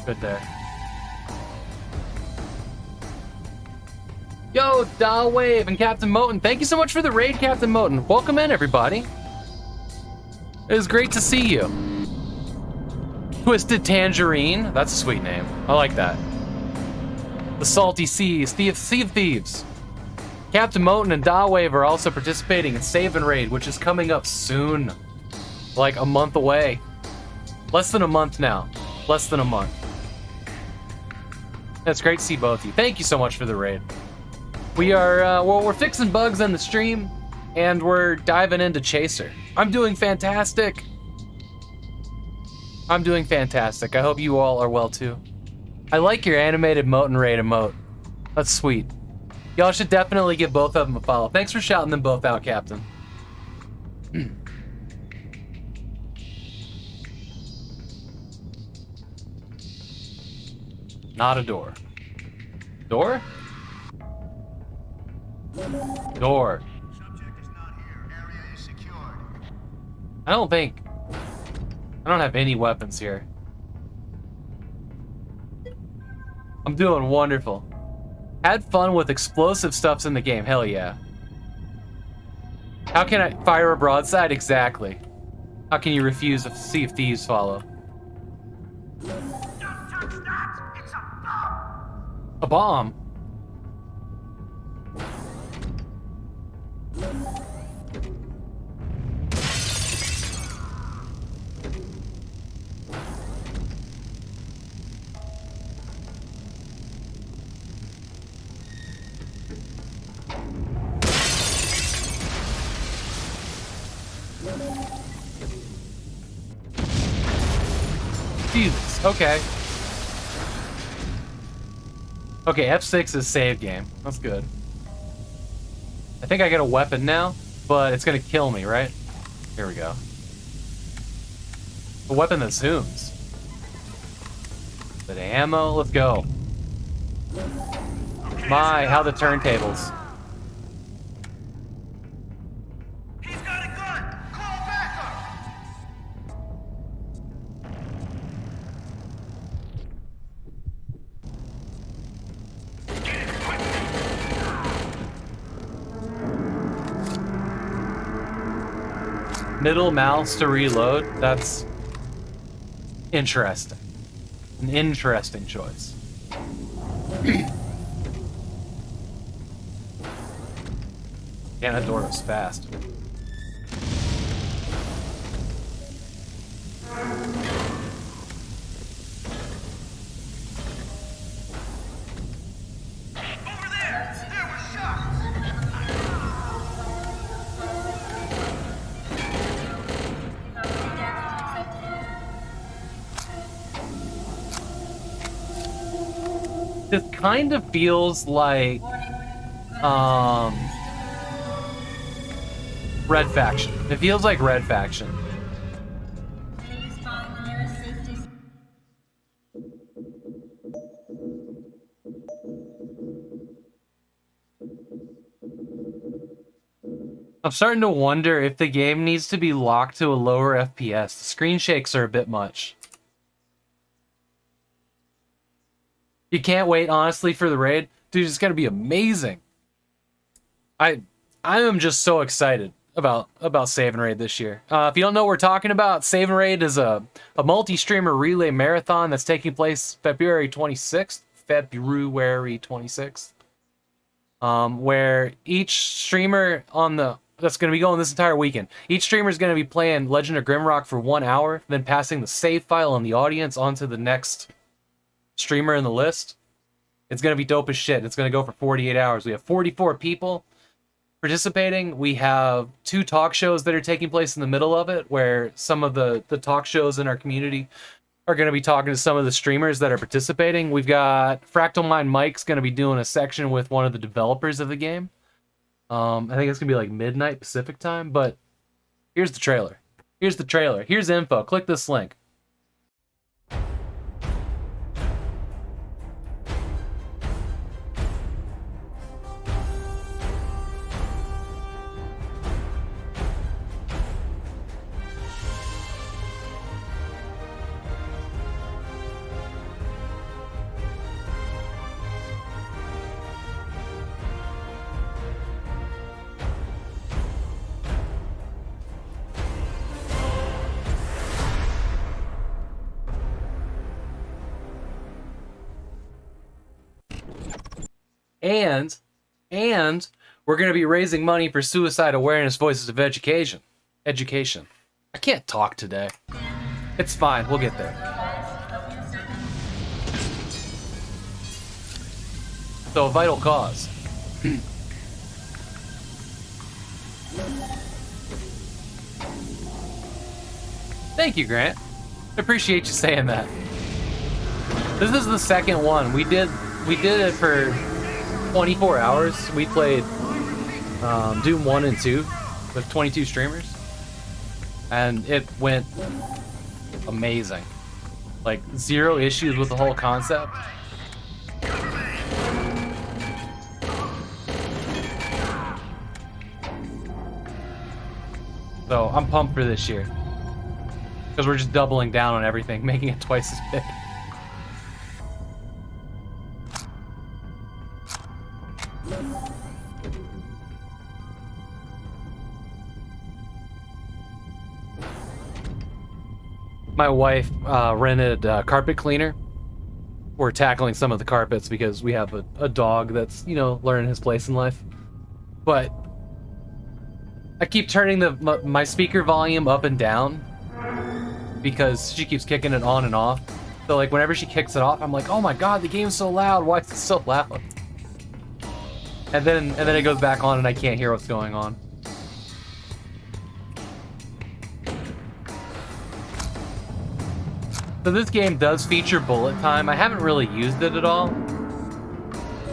good there. Yo, Dial Wave and Captain Moten, thank you so much for the raid, Captain Moten. Welcome in, everybody. It was great to see you. Twisted Tangerine, that's a sweet name. I like that. The Salty Seas, Sea of Thieves. Captain Moten and Dial Wave are also participating in Save and Raid, which is coming up soon. Like a month away. Less than a month now. Less than a month. It's great to see both of you. Thank you so much for the raid. We are, well, we're fixing bugs on the stream, and we're diving into Chaser. I'm doing fantastic. I'm doing fantastic. I hope you all are well, too. I like your animated Moten raid emote. That's sweet. Y'all should definitely give both of them a follow. Thanks for shouting them both out, Captain. Not a door. Door? Door. Subject is not here. Area is secured. I don't have any weapons here. I'm doing wonderful. Had fun with explosive stuffs in the game. Hell yeah. How can I fire a broadside? Exactly. How can you refuse a Sea of Thieves follow? Don't touch that! It's a bomb! A bomb? Jesus, okay. Okay, F6 is save game. That's good. I think I get a weapon now, but it's gonna kill me, right? Here we go. A weapon that zooms. Bit of ammo, let's go. My, how the turntables. He's got a gun! Call backup! Middle mouse to reload, that's interesting. An interesting choice. Damn, that door was fast. Over there! There were shots! This kind of feels like Red Faction. It feels like Red Faction. Please find the nearest safety. I'm starting to wonder if the game needs to be locked to a lower FPS. The screen shakes are a bit much. You can't wait, honestly, for the raid. Dude, it's gonna be amazing. I am just so excited about Save and Raid this year. If you don't know what we're talking about, Save and Raid is a multi-streamer relay marathon that's taking place February 26th. Where each streamer that's going to be going this entire weekend. Each streamer is going to be playing Legend of Grimrock for 1 hour, then passing the save file on the audience onto the next streamer in the list. It's going to be dope as shit. It's going to go for 48 hours. We have 44 people participating. We have 2 talk shows that are taking place in the middle of it, where some of the talk shows in our community are going to be talking to some of the streamers that are participating. We've got Fractal Mind Mike's going to be doing a section with one of the developers of the game. I think it's going to be like midnight Pacific time, but here's the trailer. Here's the trailer. Here's info. Click this link. And we're going to be raising money for suicide awareness voices of education. I can't talk today. It's fine. We'll get there. So, a vital cause. Thank you, Grant. I appreciate you saying that. This is the second one. We did it for 24 hours. We played Doom 1 and 2 with 22 streamers. And it went amazing. Like, 0 issues with the whole concept. So, I'm pumped for this year. Because we're just doubling down on everything, making it twice as big. My wife rented a carpet cleaner. We're tackling some of the carpets because we have a dog that's, learning his place in life. But I keep turning my speaker volume up and down because she keeps kicking it on and off. So like whenever she kicks it off, I'm like, oh my god, the game's so loud. Why is it so loud? And then it goes back on and I can't hear what's going on. So this game does feature bullet time. I haven't really used it at all.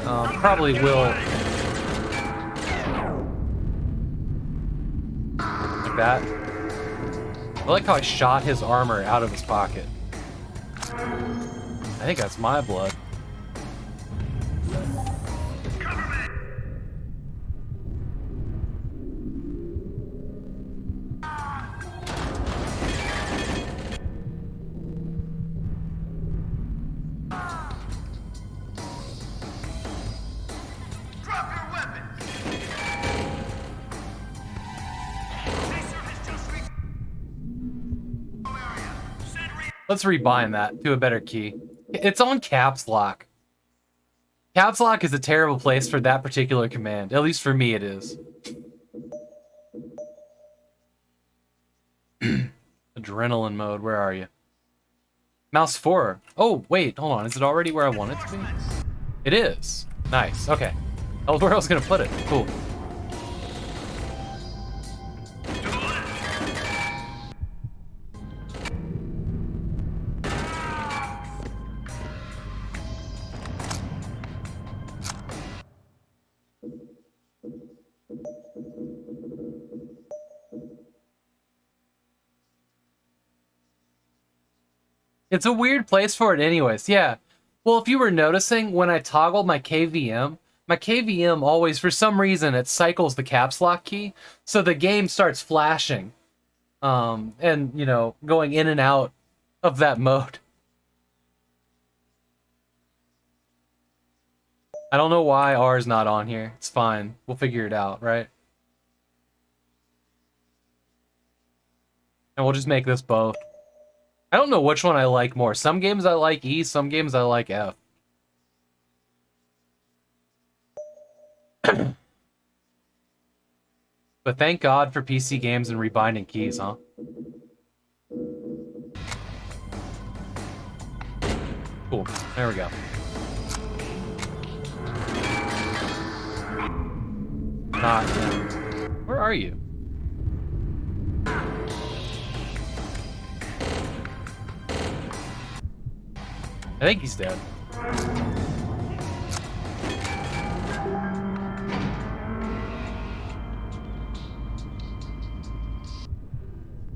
Probably will. Like that. I like how I shot his armor out of his pocket. I think that's my blood. Let's rebind that to a better key. It's on caps lock. Caps lock is a terrible place for that particular command. At least for me it is. adrenaline mode. Where are you? Mouse 4. Oh, wait, hold on. Is it already where I want it to be? It is. Nice. Okay. That was where I was gonna put it. Cool. It's a weird place for it anyways, yeah. Well, if you were noticing, when I toggle my KVM always, for some reason, it cycles the caps lock key, so the game starts flashing. And, you know, going in and out of that mode. I don't know why R is not on here. It's fine. We'll figure it out, right? And we'll just make this both. I don't know which one I like more. Some games I like E, some games I like F. But thank God for PC games and rebinding keys, huh? Cool. There we go. Not him. Where are you? I think he's dead.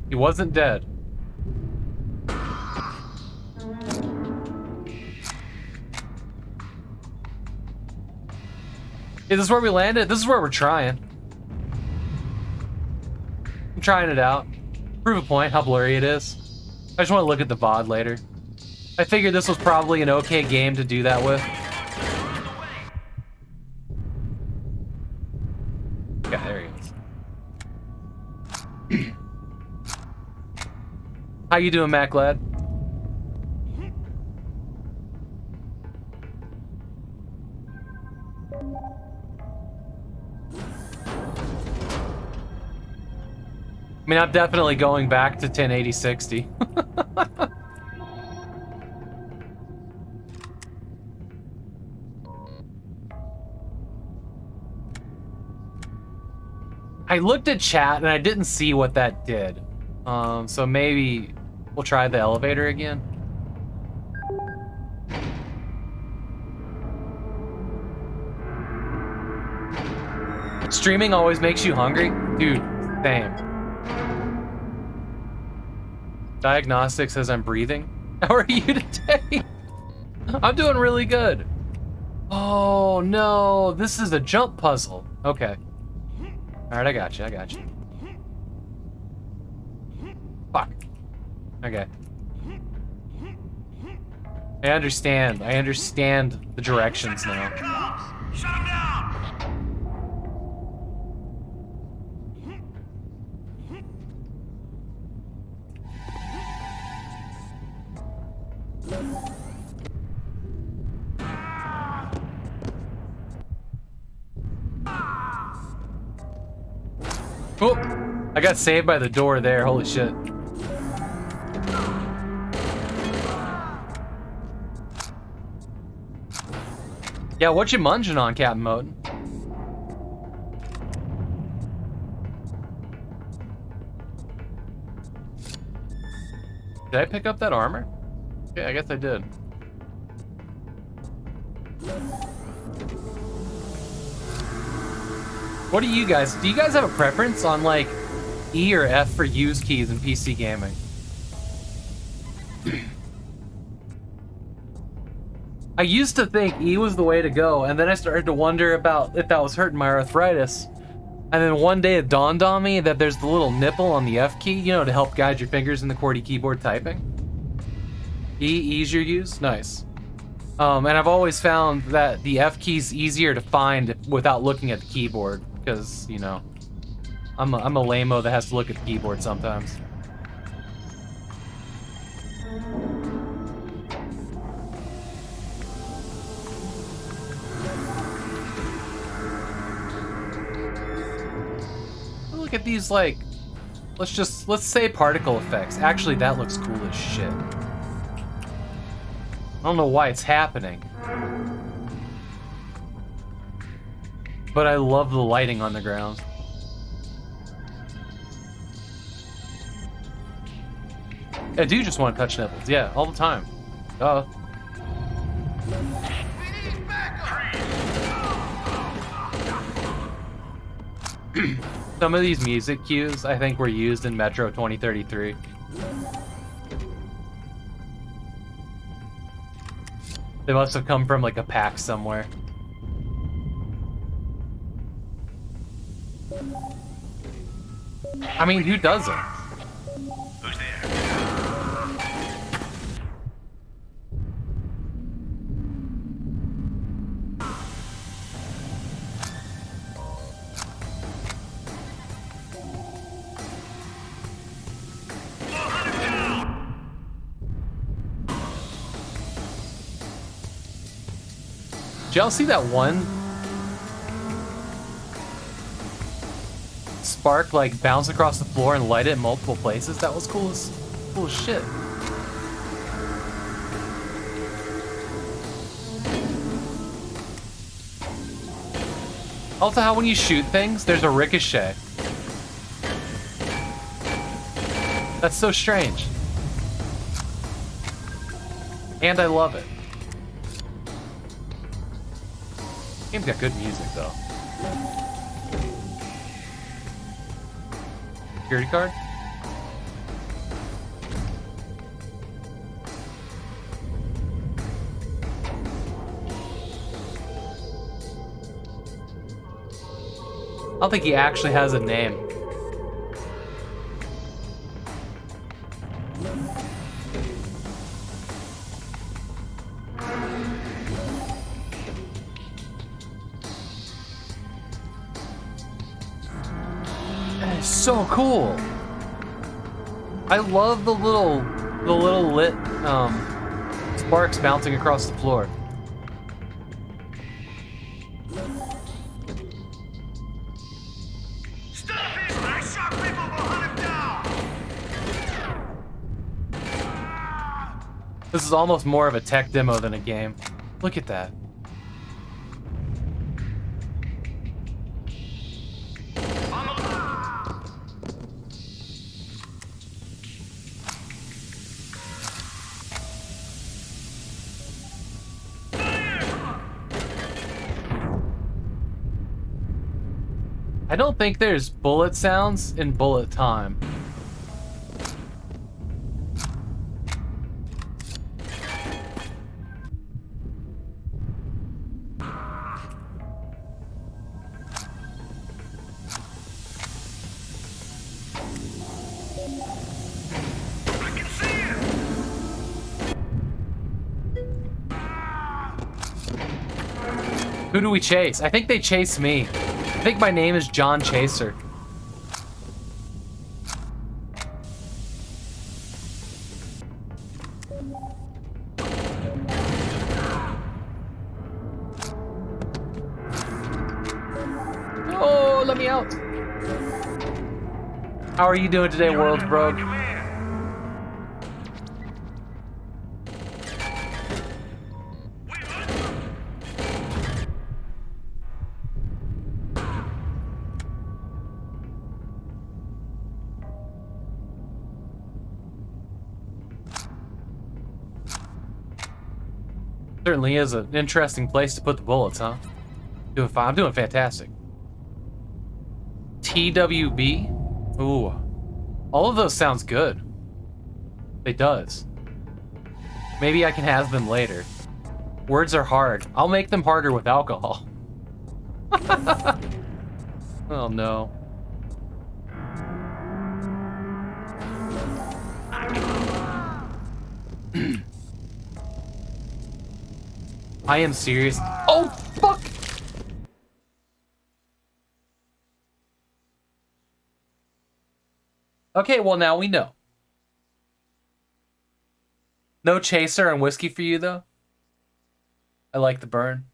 He wasn't dead. Is this where we landed? This is where we're trying. I'm trying it out. Prove a point, how blurry it is. I just want to look at the VOD later. I figured this was probably an okay game to do that with. Yeah, there he is. How you doing, Mac Lad? I mean, I'm definitely going back to 1080-60. I looked at chat and I didn't see what that did. So maybe we'll try the elevator again. Streaming always makes you hungry? Dude, same. Diagnostic says I'm breathing. How are you today? I'm doing really good. Oh no, this is a jump puzzle. Okay. Alright, I got you. Fuck. Okay. I understand the directions now. Shut him down! Oh, I got saved by the door there. Holy shit. Yeah, what you munging on, Captain Moten? Did I pick up that armor? Yeah, I guess I did. What do you guys have a preference on like E or F for use keys in PC gaming? I used to think E was the way to go, and then I started to wonder about if that was hurting my arthritis. And then one day it dawned on me that there's the little nipple on the F key, you know, to help guide your fingers in the QWERTY keyboard typing. E's your use? Nice. And I've always found that the F key's easier to find without looking at the keyboard, because, you know, I'm a lame-o that has to look at the keyboard sometimes. Look at these, like, let's say particle effects. Actually, that looks cool as shit. I don't know why it's happening. But I love the lighting on the ground. I do just want to touch nipples. Yeah, all the time. Duh. Some of these music cues, I think, were used in Metro 2033. They must have come from, like, a pack somewhere. I mean, who doesn't? Who's there? Did y'all see that one spark like bounce across the floor and light it in multiple places? That was cool as shit. Also, how when you shoot things, there's a ricochet. That's so strange. And I love it. Game's got good music, though. Security card? I don't think he actually has a name. That is so cool. I love the little lit sparks bouncing across the floor. Stop him! I shot people will hunt him down! This is almost more of a tech demo than a game. Look at that. I don't think there's bullet sounds in bullet time. Who do we chase? I think they chase me. I think my name is John Chaser. Oh, let me out. How are you doing today, World's Brogue? Certainly is an interesting place to put the bullets, huh? Doing fine. I'm doing fantastic. TWB? Ooh. All of those sounds good. It does. Maybe I can have them later. Words are hard. I'll make them harder with alcohol. Oh no. I am serious. Oh, fuck! Okay, well, now we know. No chaser and whiskey for you, though? I like the burn.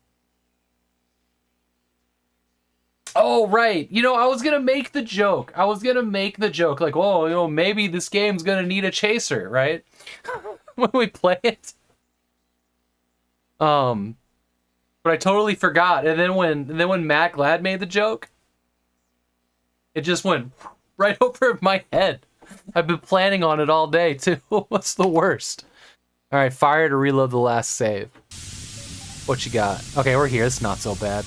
Oh, right. You know, I was gonna make the joke. Like, oh, you know, maybe this game's gonna need a chaser, right? When we play it. But I totally forgot. And then when Matt Glad made the joke, it just went right over my head. I've been planning on it all day too. What's the worst? All right, fire to reload the last save. What you got? Okay, we're here. It's not so bad.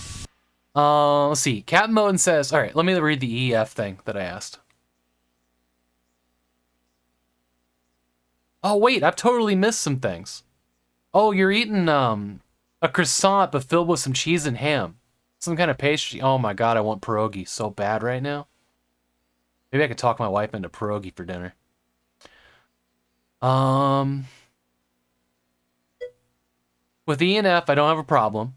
Let's see. Captain Moten says, all right, let me read the EF thing that I asked. Oh, wait, I've totally missed some things. Oh, you're eating, a croissant but filled with some cheese and ham. Some kind of pastry. Oh my god, I want pierogi so bad right now. Maybe I could talk my wife into pierogi for dinner. With E and F, I don't have a problem.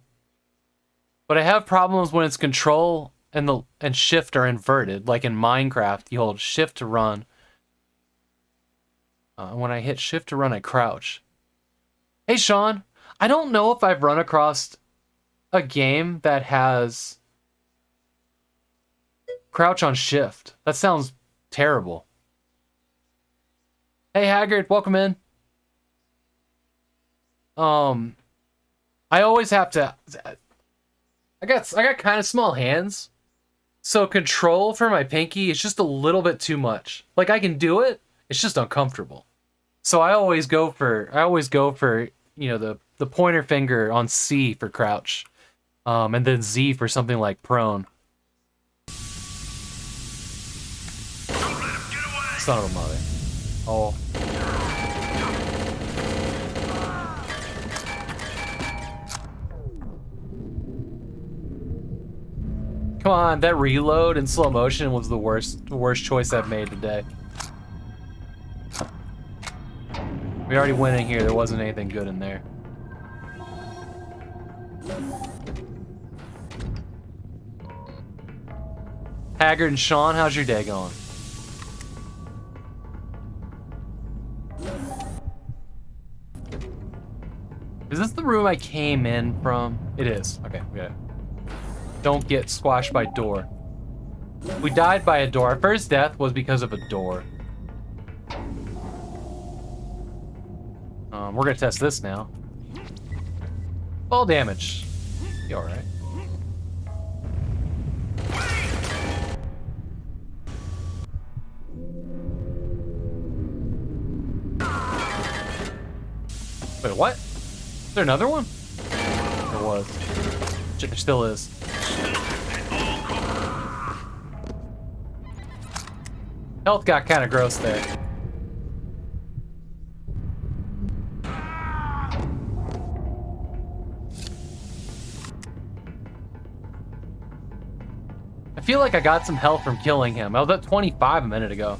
But I have problems when it's control and shift are inverted. Like in Minecraft, you hold shift to run. When I hit shift to run, I crouch. Hey, Sean. I don't know if I've run across a game that has crouch on shift. That sounds terrible. Hey, Haggard, welcome in. I always have to... I got kind of small hands. So control for my pinky is just a little bit too much. Like, I can do it, it's just uncomfortable. So I always go for, you know, the pointer finger on C for crouch. And then Z for something like prone. Son of a mother. Oh. Come on, that reload in slow motion was the worst choice I've made today. We already went in here, there wasn't anything good in there. Haggard and Sean, how's your day going? Is this the room I came in from? It is. Okay, we got it. Don't get squashed by door. We died by a door. Our first death was because of a door. We're gonna test this now. Fall damage. You alright? Wait, what? Is there another one? There was. There still is. Health got kind of gross there. I feel like I got some health from killing him. I was at 25 a minute ago.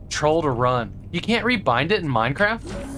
Troll to run. You can't rebind it in Minecraft?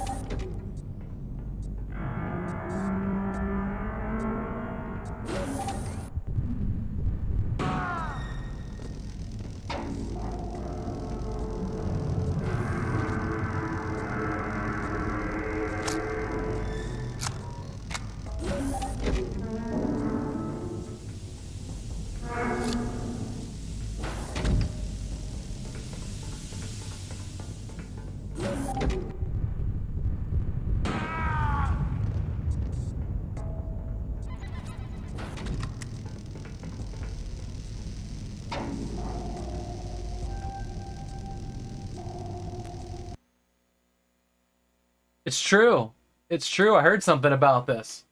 It's true. It's true. I heard something about this.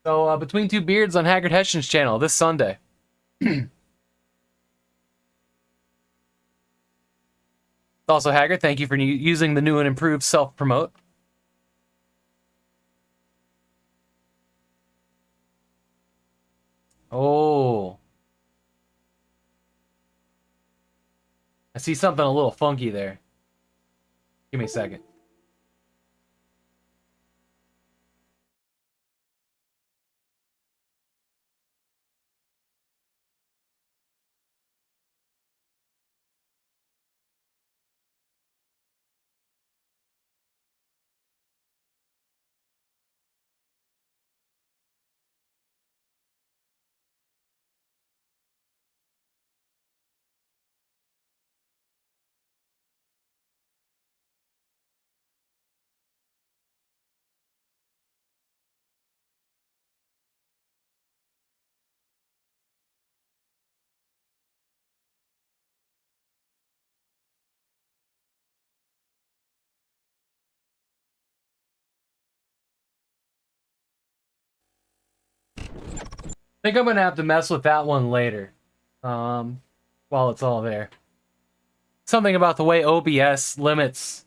So, Between Two Beards on Haggard Hessian's channel this Sunday. Also, Haggard, thank you for using the new and improved self-promote. Oh. I see something a little funky there. Give me a second. think I'm gonna have to mess with that one later. While it's all there. Something about the way OBS limits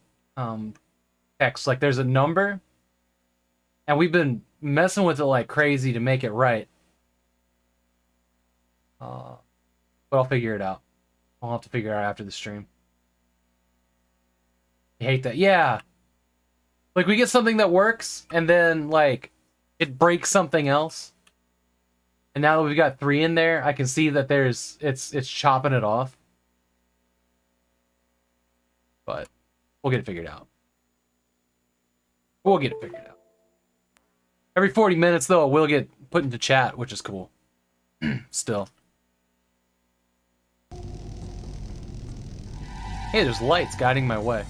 text. Like there's a number, and we've been messing with it like crazy to make it right. But I'll figure it out. I'll have to figure it out after the stream. I hate that. Yeah. Like we get something that works, and then like it breaks something else. And now that we've got 3 in there, I can see that it's chopping it off. But we'll get it figured out. We'll get it figured out. Every 40 minutes, though, it will get put into chat, which is cool. Still. Hey, there's lights guiding my way.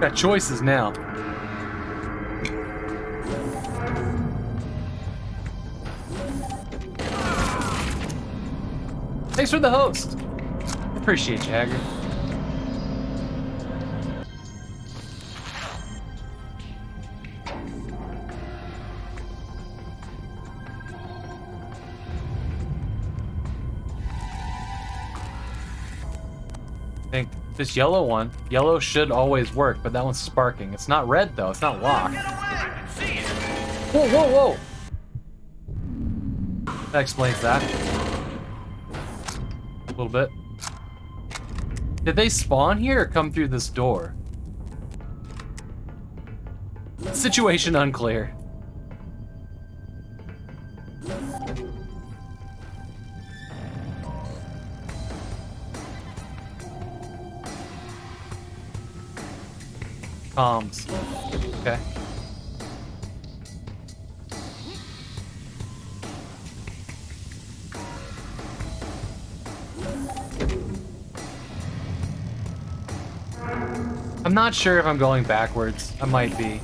Got choices now. Thanks for the host. Appreciate you, Haggard. I think this yellow should always work, but that one's sparking. It's not red though, it's not locked. Get away! I can see it! Whoa, whoa, whoa! That explains that. A little bit. Did they spawn here or come through this door? Situation unclear. Comms. Okay. I'm not sure if I'm going backwards. I might be.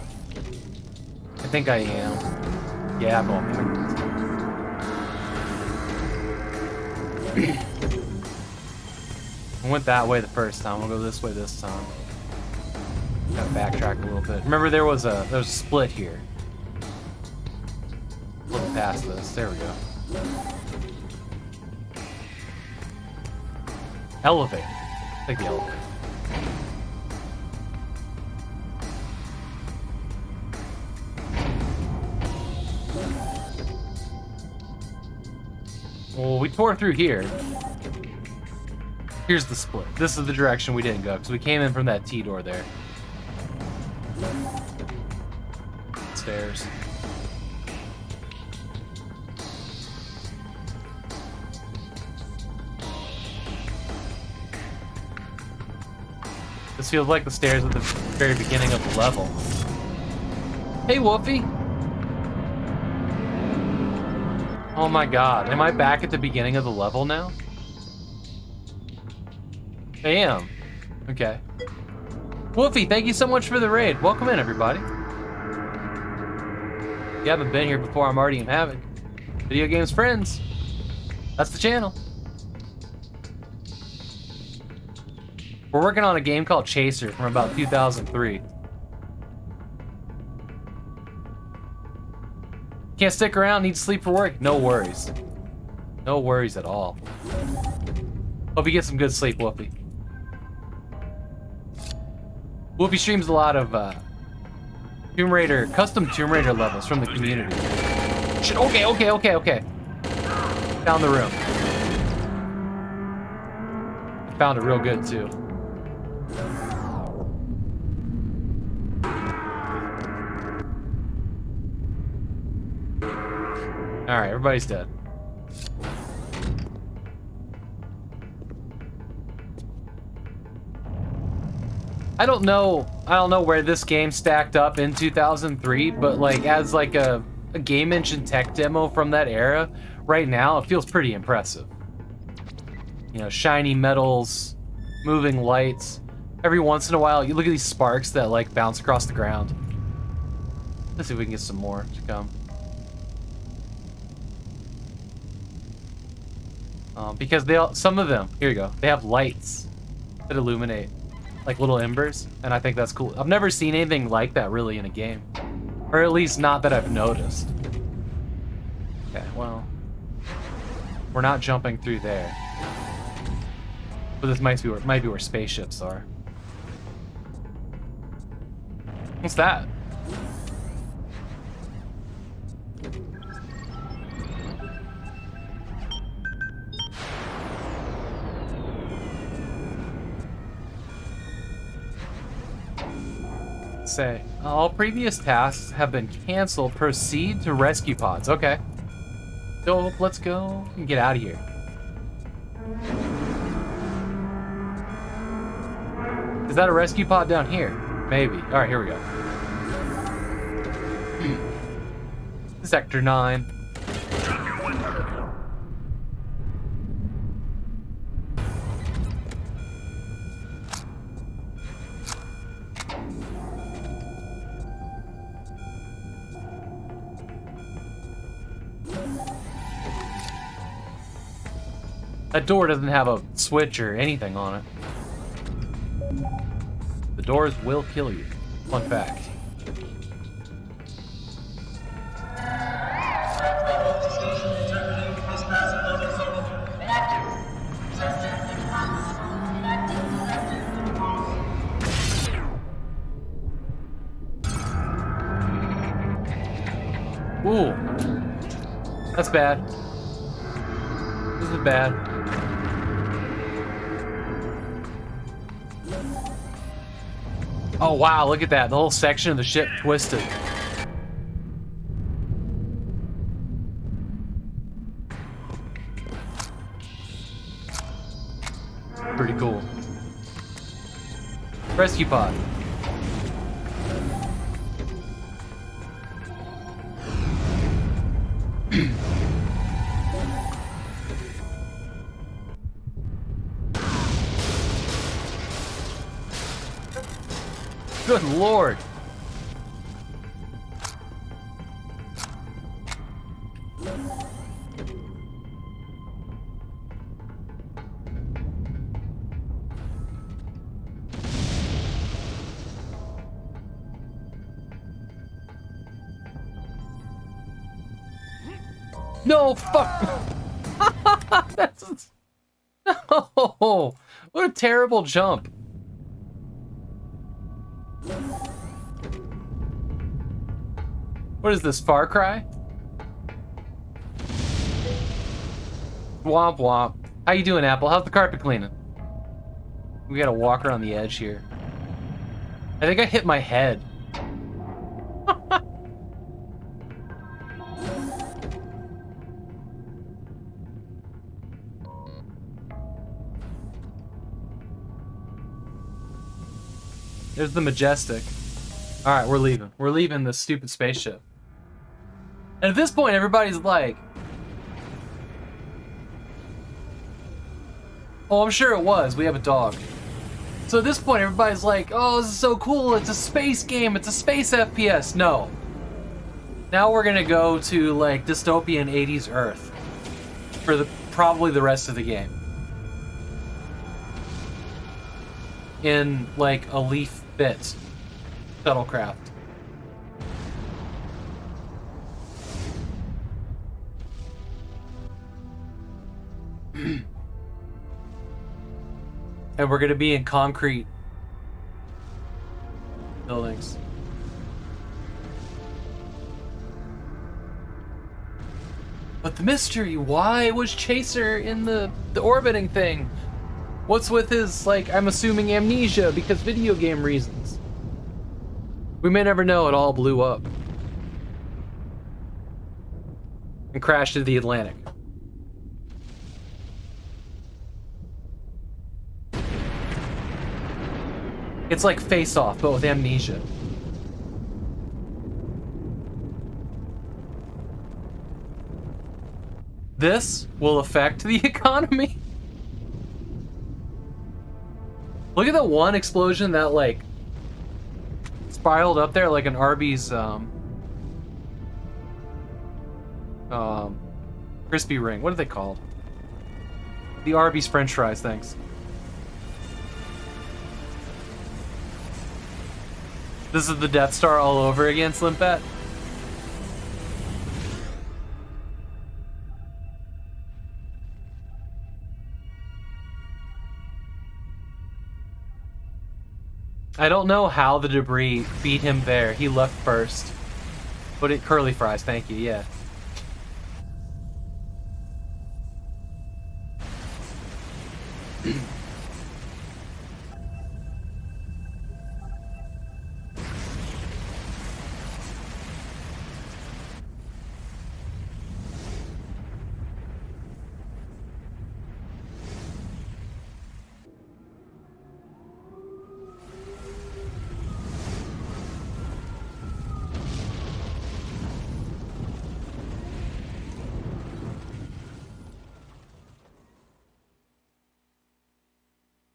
I think I am. Yeah, I'm going backwards. I went that way the first time. I'll go this way this time. Gotta backtrack a little bit. Remember there was a split here. A little past this. There we go. Elevator. Take the elevator. Well, we tore through here. Here's the split. This is the direction we didn't go, because we came in from that T door there. Stairs. This feels like the stairs at the very beginning of the level. Hey, Wolfie! Oh my god, am I back at the beginning of the level now? I am. Okay. Wolfie, thank you so much for the raid. Welcome in, everybody. If you haven't been here before, I'm Artyom Havok. Video Games Friends. That's the channel. We're working on a game called Chaser from about 2003. Can't stick around, need to sleep for work? No worries. No worries at all. Hope you get some good sleep, Wolfie. Wolfie streams a lot of Tomb Raider, custom Tomb Raider levels from the community. Shit, okay. Found the room. Found it real good too. Alright, everybody's dead. I don't know where this game stacked up in 2003, but like as like a Game Engine tech demo from that era, right now it feels pretty impressive. you know, shiny metals, moving lights. Every once in a while, you look at these sparks that like bounce across the ground. Let's see if we can get some more to come. Because some of them, here you go, they have lights that illuminate, like little embers, and I think that's cool. I've never seen anything like that really in a game, or at least not that I've noticed. Okay, well, we're not jumping through there, but this might be where spaceships are. What's that? Say, all previous tasks have been canceled. Proceed to rescue pods. Okay. So let's go and get out of here. Is that a rescue pod down here? Maybe. All right, here we go. Sector 9. That door doesn't have a switch or anything on it. The doors will kill you. Fun fact. Ooh. That's bad. This is bad. Oh wow, look at that. The whole section of the ship twisted. Pretty cool. Rescue pod. Good lord. No, fuck. That's... No. What a terrible jump. What is this, Far Cry? Womp womp. How you doing, Apple? How's the carpet cleaning? We gotta walk around the edge here. I think I hit my head. There's the Majestic. Alright, we're leaving. We're leaving this stupid spaceship. And at this point, everybody's like... Oh, I'm sure it was. We have a dog. So at this point, everybody's like, oh, this is so cool. It's a space game. It's a space FPS. No. Now we're gonna go to, like, dystopian 80s Earth. For probably the rest of the game. In, like, a Leaf Bit shuttlecraft. And we're gonna be in concrete buildings. But the mystery, why was Chaser in the orbiting thing? What's with his, like, I'm assuming amnesia because video game reasons? We may never know. It all blew up. And crashed into the Atlantic. It's like Face Off, but with amnesia. This will affect the economy. Look at the one explosion that like spiraled up there like an Arby's crispy ring. What are they called? The Arby's French fries, thanks. This is the Death Star all over again, Slim Fat. I don't know how the debris beat him there. He left first. But it curly fries, thank you, yeah.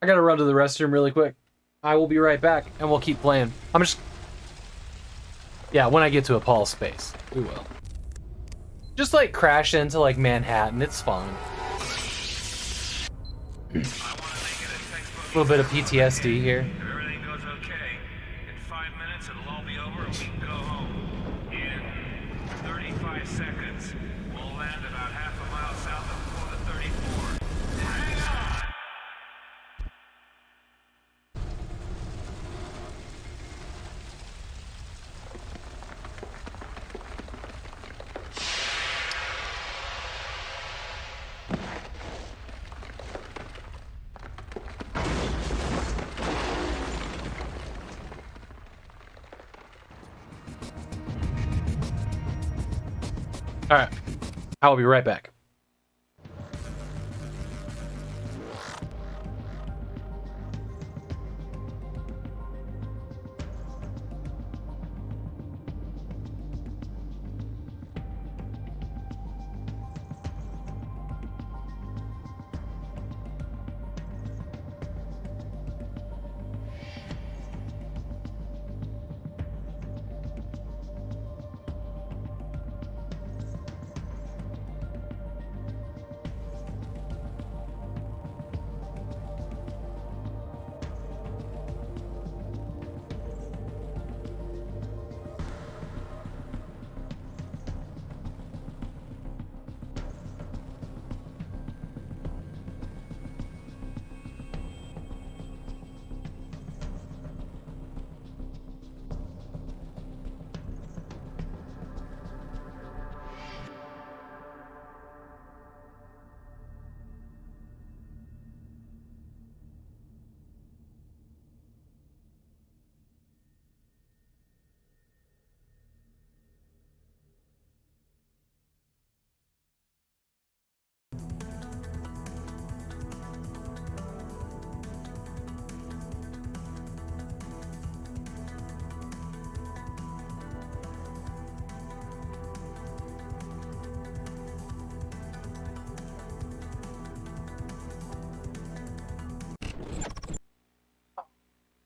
I gotta run to the restroom really quick. I will be right back, and we'll keep playing. I'm just... Yeah, when I get to a Paul's space. We will. Just, like, crash into, like, Manhattan. It's fun. A little bit of PTSD here. If everything goes okay, in 5 minutes it'll all be over and we can go home. In 35 seconds, we'll land about half a mile south of Quota 34. Hang on! All right. I will be right back.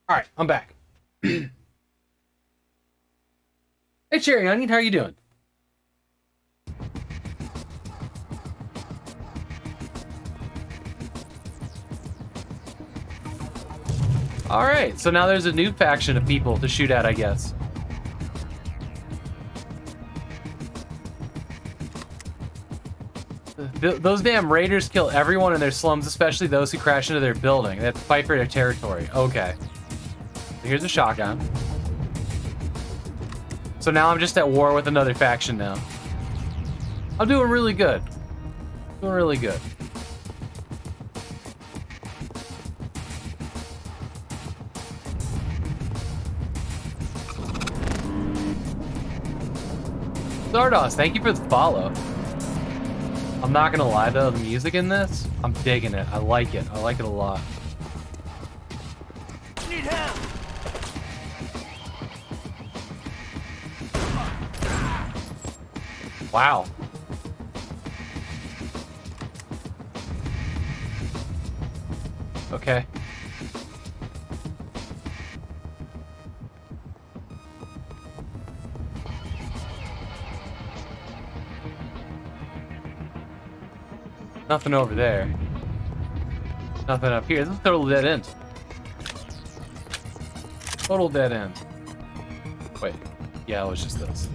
All right, I'm back. Hey, Cherry Onion, how are you doing? All right, so now there's a new faction of people to shoot at, I guess. Those damn raiders kill everyone in their slums, especially those who crash into their building. They have to fight for their territory. Okay. Here's a shotgun. So now I'm just at war with another faction now. I'm doing really good. Doing really good. Zardos, thank you for the follow. I'm not gonna lie though, the music in this, I'm digging it. I like it. I like it a lot. Need help! Wow. Okay. Nothing over there. Nothing up here. This is a total dead end. Total dead end. Wait. Yeah, it was just this.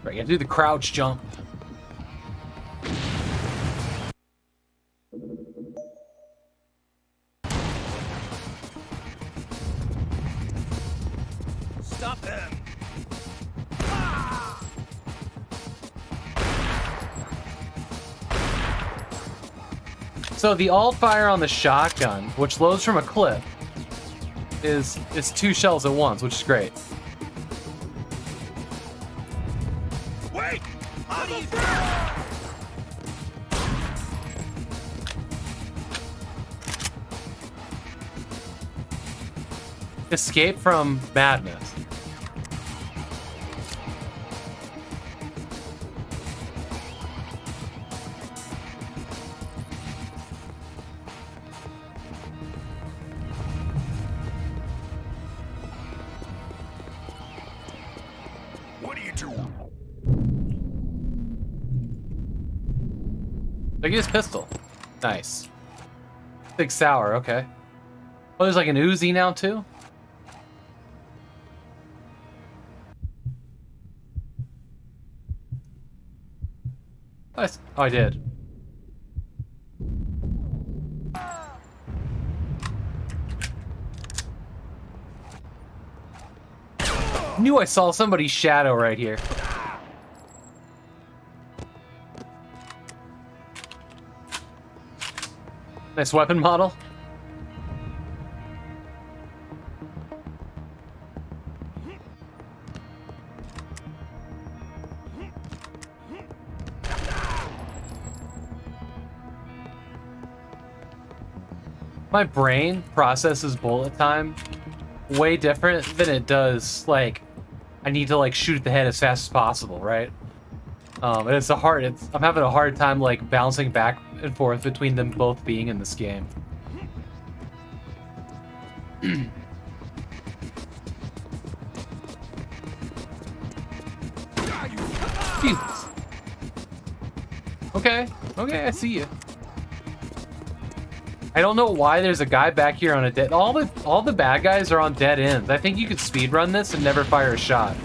Right, gotta do the crouch jump. Stop him! So the alt fire on the shotgun, which loads from a clip, is 2 shells at once, which is great. Wait! Escape from madness. What are you doing? Look at his pistol. Nice. Big sour, okay. Oh, there's like an Uzi now too? Nice. Oh, I did. Knew I saw somebody's shadow right here. Nice weapon model. My brain processes bullet time way different than it does, like, I need to, like, shoot at the head as fast as possible, right? And I'm having a hard time, like, bouncing back and forth between them both being in this game. Jesus. Okay, I see you. I don't know why there's a guy back here on a dead... All the bad guys are on dead ends. I think you could speedrun this and never fire a shot.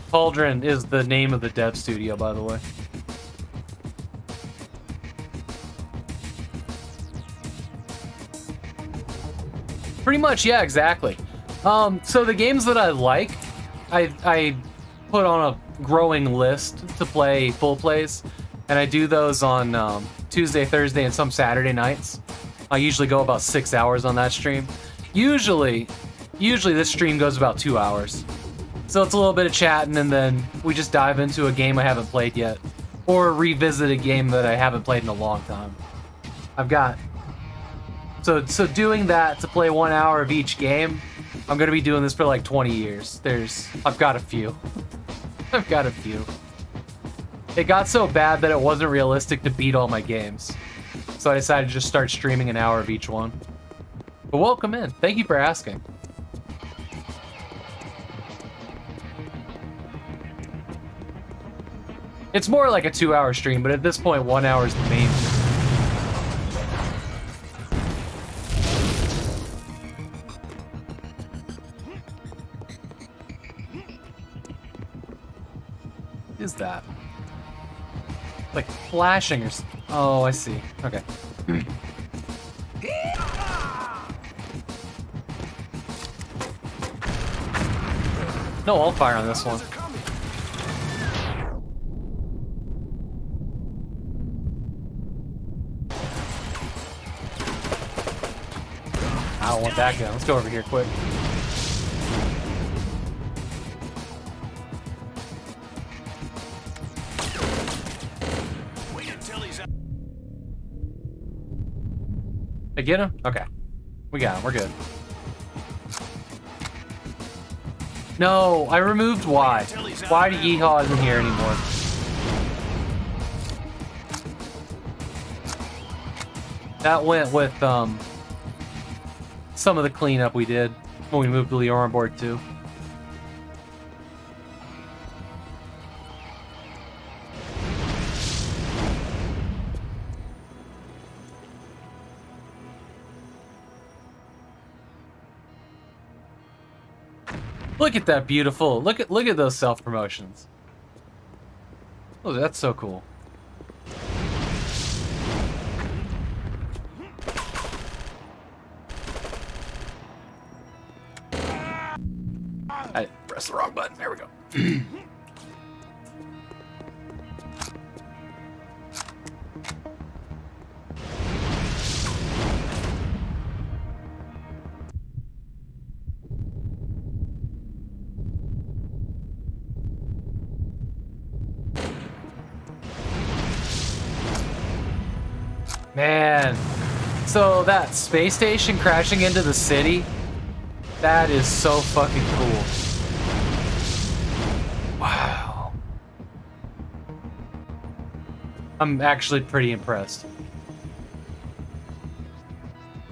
Cauldron is the name of the dev studio, by the way. Pretty much, yeah, exactly. So the games that I like, I put on a growing list to play full plays. And I do those on Tuesday, Thursday, and some Saturday nights. I usually go about 6 hours on that stream. Usually this stream goes about 2 hours. So it's a little bit of chatting, and then we just dive into a game I haven't played yet. Or revisit a game that I haven't played in a long time. So doing that to play 1 hour of each game, I'm gonna be doing this for like 20 years. I've got a few. I've got a few. It got so bad that it wasn't realistic to beat all my games. So I decided to just start streaming an hour of each one. But welcome in. Thank you for asking. It's more like a 2-hour stream, but at this point, 1 hour is the main. What is that? Like flashing or... Oh, I see. Okay. No, I'll fire on this one. I don't want that gun. Let's go over here quick. I get him? Okay. We got him. We're good. No, I removed Y. Why do Yeehaw isn't here anymore? That went with some of the cleanup we did when we moved to Leora board 2. Look at that beautiful. Look at those self promotions. Oh, that's so cool. I pressed the wrong button. There we go. Man, so that space station crashing into the city, that is so fucking cool. Wow. I'm actually pretty impressed.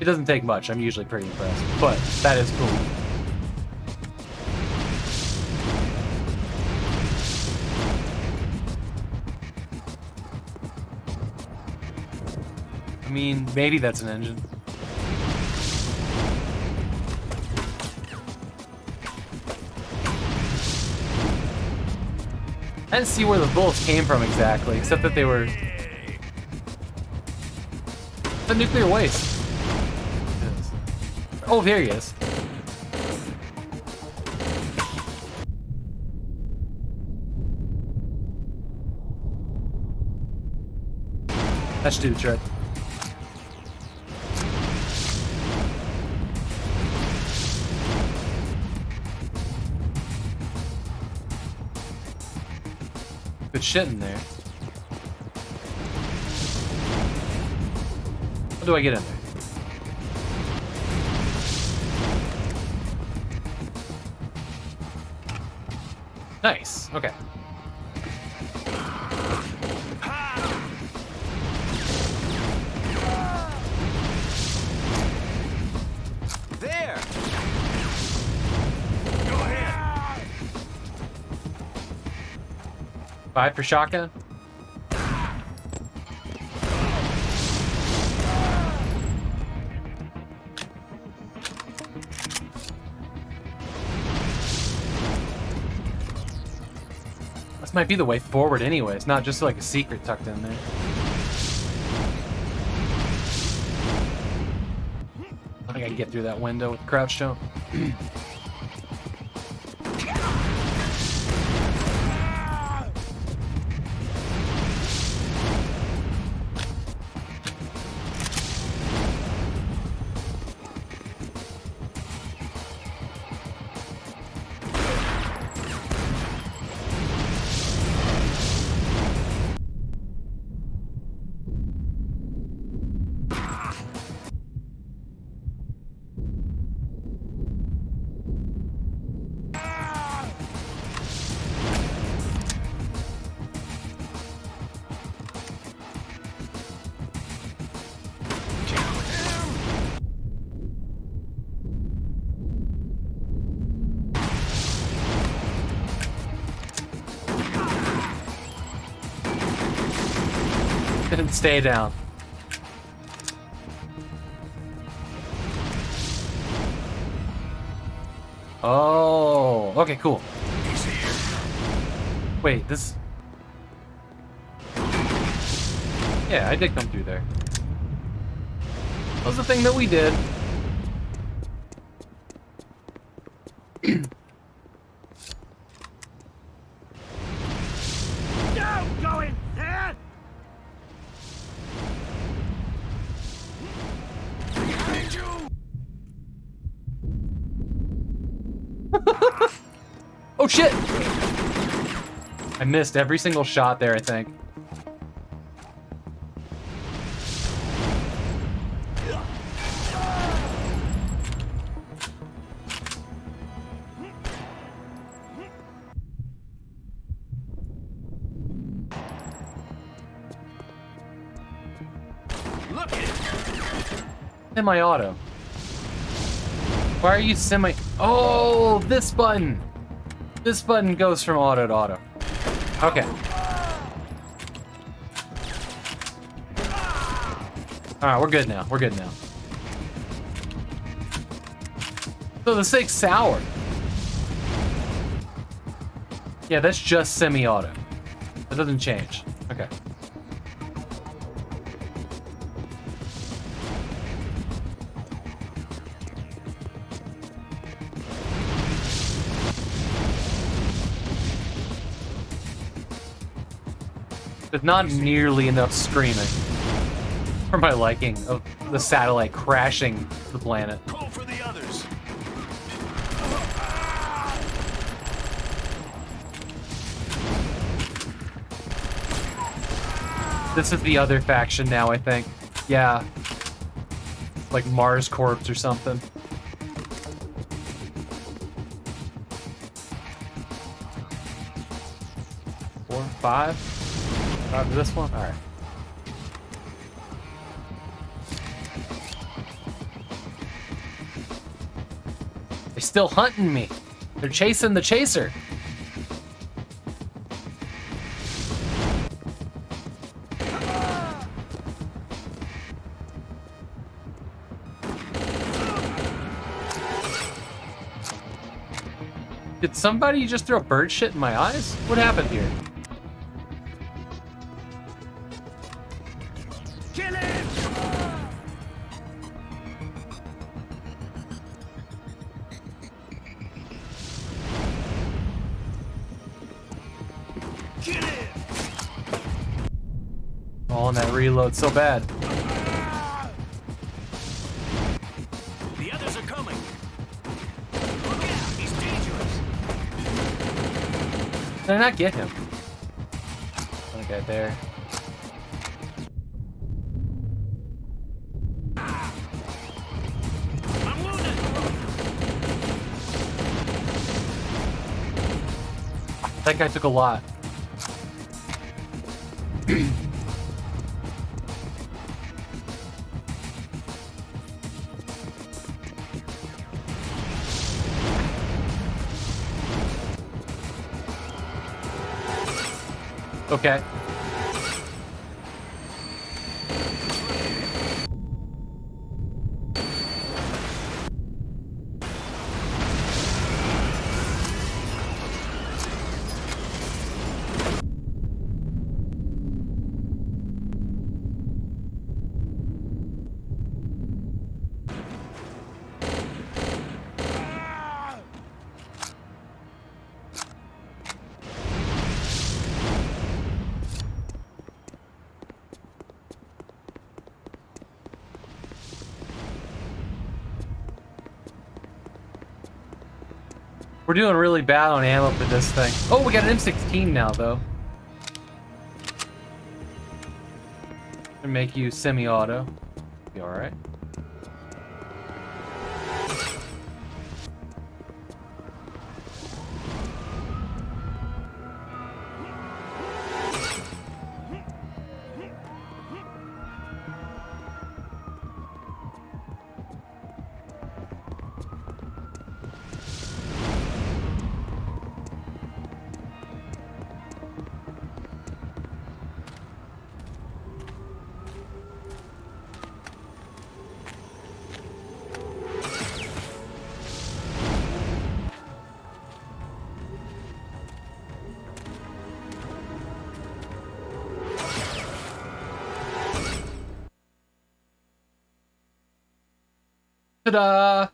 It doesn't take much, I'm usually pretty impressed, but that is cool. I mean, maybe that's an engine. I didn't see where the bullets came from exactly, except that they were the nuclear waste. Oh, there he is. That should do the trick. Good shit in there. How do I get in there? Nice. Okay. There! Go ahead! 5 for shotgun. This might be the way forward anyway. It's not just like a secret tucked in there. I think I can get through that window with crouch jump. Didn't stay down. Oh, okay, cool. Wait, this... Yeah, I did come through there. That was the thing that we did. Don't go in there! Behind you! Oh shit! I missed every single shot there, I think. Look at it! Semi-auto. Why are you semi... Oh, this button! This button goes from auto to auto. Okay. Alright, we're good now. We're good now. So the steak's sour. Yeah, that's just semi-auto. That doesn't change. Okay. There's not nearly enough screaming for my liking of the satellite crashing the planet. Call for the others. This is the other faction now, I think. Yeah. Like Mars Corps or something. Four, five? Five to this one? Alright. They're still hunting me. They're chasing the chaser. Did somebody just throw bird shit in my eyes? What happened here? Kill him! Kill him! Oh, and that reload so bad. The others are coming. Look out, he's dangerous. Did I not get him? Okay, there. I'm wounded. That guy took a lot. Okay. We're doing really bad on ammo for this thing. Oh, we got an M16 now, though. And make you semi-auto. Be alright. Ta-da!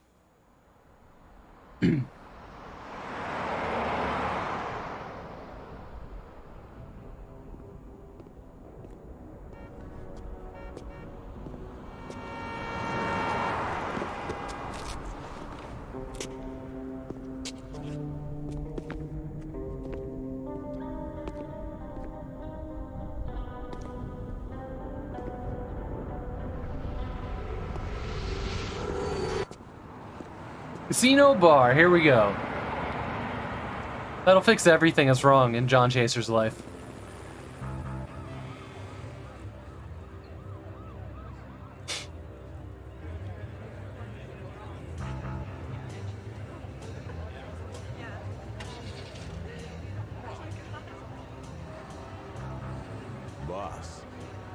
Casino bar, here we go. That'll fix everything that's wrong in John Chaser's life. Boss,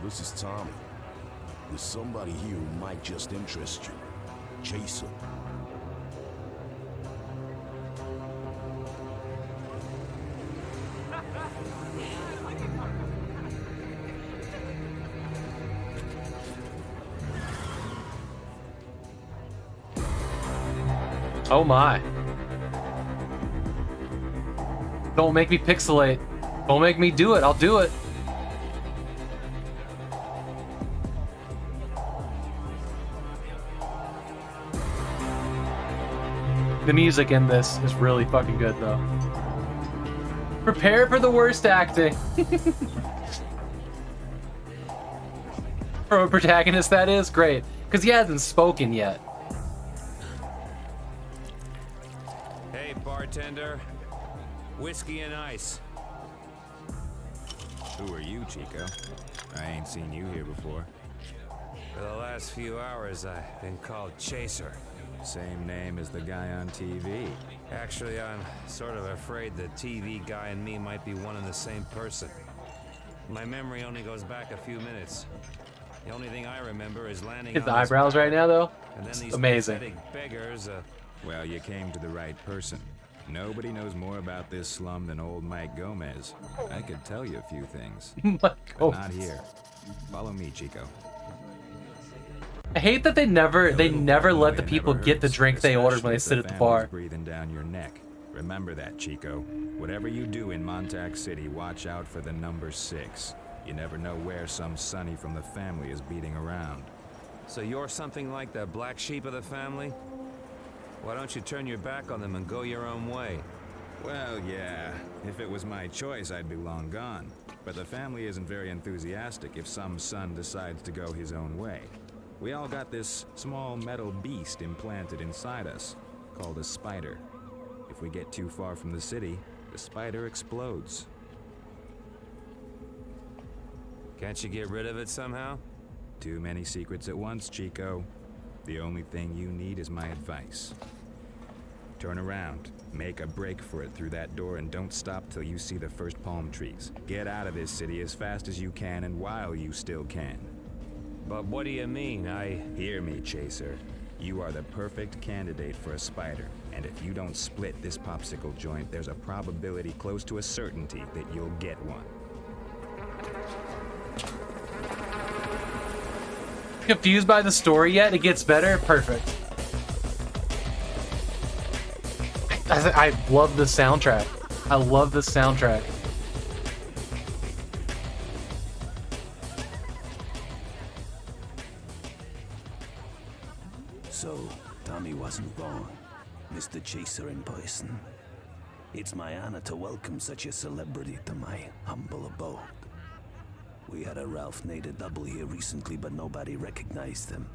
this is Tommy. There's somebody here who might just interest you. Chaser. Oh my. Don't make me pixelate. Don't make me do it. I'll do it. The music in this is really fucking good, though. Prepare for the worst acting. For a protagonist, that is great. Because he hasn't spoken yet. Hey, bartender. Whiskey and ice. Who are you, Chico? I ain't seen you here before. For the last few hours, I've been called Chaser. Same name as the guy on TV. Actually, I'm sort of afraid the TV guy and me might be one and the same person. My memory only goes back a few minutes. The only thing I remember is landing His on eyebrows right now, though. and then It's these amazing. pathetic beggars. Well, you came to the right person. Nobody knows more about this slum than old Mike Gomez. I could tell you a few things, But but not here. Follow me, Chico. I hate that they never let the people get the drink they ordered when they sit at the bar. Breathing down your neck. Remember that, Chico. Whatever you do in Montauk City, watch out for the number 6. You never know where some sonny from the family is beating around. So you're something like the black sheep of the family? Why don't you turn your back on them and go your own way? Well, yeah. If it was my choice, I'd be long gone. But the family isn't very enthusiastic if some son decides to go his own way. We all got this small metal beast implanted inside us, called a spider. If we get too far from the city, the spider explodes. Can't you get rid of it somehow? Too many secrets at once, Chico. The only thing you need is my advice. Turn around, make a break for it through that door, and don't stop till you see the first palm trees. Get out of this city as fast as you can and while you still can. But what do you mean? Hear me, Chaser. You are the perfect candidate for a spider, and if you don't split this popsicle joint, there's a probability close to a certainty that you'll get one. Confused by the story yet? It gets better? Perfect. I love the soundtrack. I love the soundtrack. So, Tommy wasn't wrong. Mr. Chaser in person. It's my honor to welcome such a celebrity to my humble abode. We had a Ralph Nader double here recently, but nobody recognized him.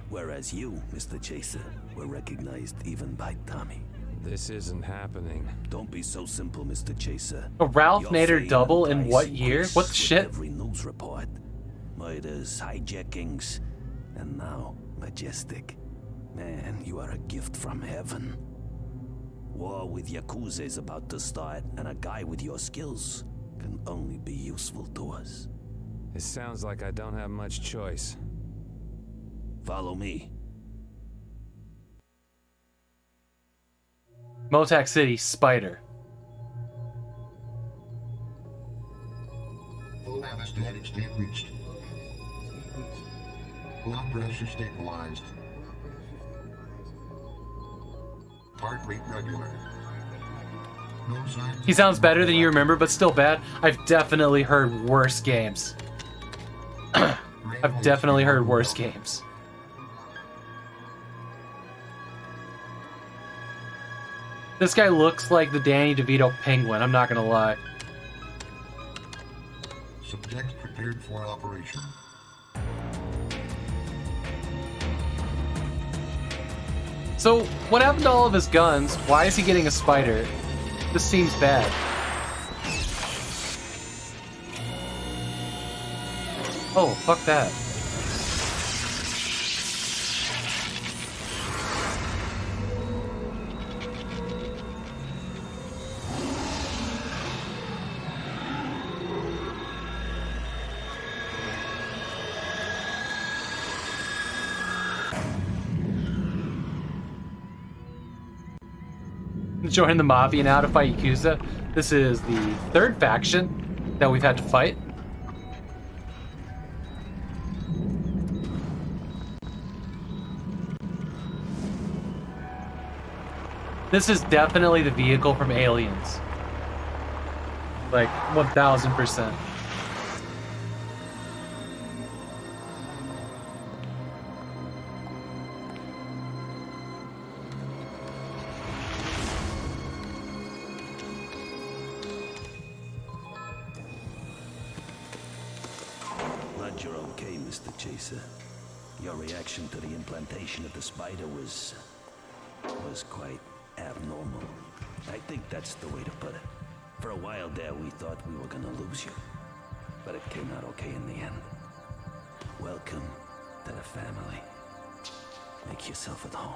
Whereas you, Mr. Chaser, were recognized even by Tommy. This isn't happening. Don't be so simple, Mr. Chaser. A Ralph Your Nader fame double and in what price year? increase What the with shit? Every news report. Murders, hijackings, and now Majestic. Man, you are a gift from heaven. War with Yakuza is about to start, and a guy with your skills can only be useful to us. It sounds like I don't have much choice. Follow me. Motac City, Spider. Full anesthetic state reached. Blood pressure stabilized. Heart rate regular. No signs. He sounds better than you remember, but still bad. I've definitely heard worse games. I've definitely heard worse games. This guy looks like the Danny DeVito penguin, I'm not gonna lie. Subject prepared for operation. So, what happened to all of his guns? Why is he getting a spider? This seems bad. Oh, fuck that. Join the Mafia now to fight Yakuza. This is the third faction that we've had to fight. This is definitely the vehicle from Aliens. Like 1000%. Glad you're okay, Mr. Chaser. Your reaction to the implantation of the spider was quite abnormal. I think that's the way to put it. For a while there, we thought we were gonna lose you. But it came out okay in the end. Welcome to the family. Make yourself at home.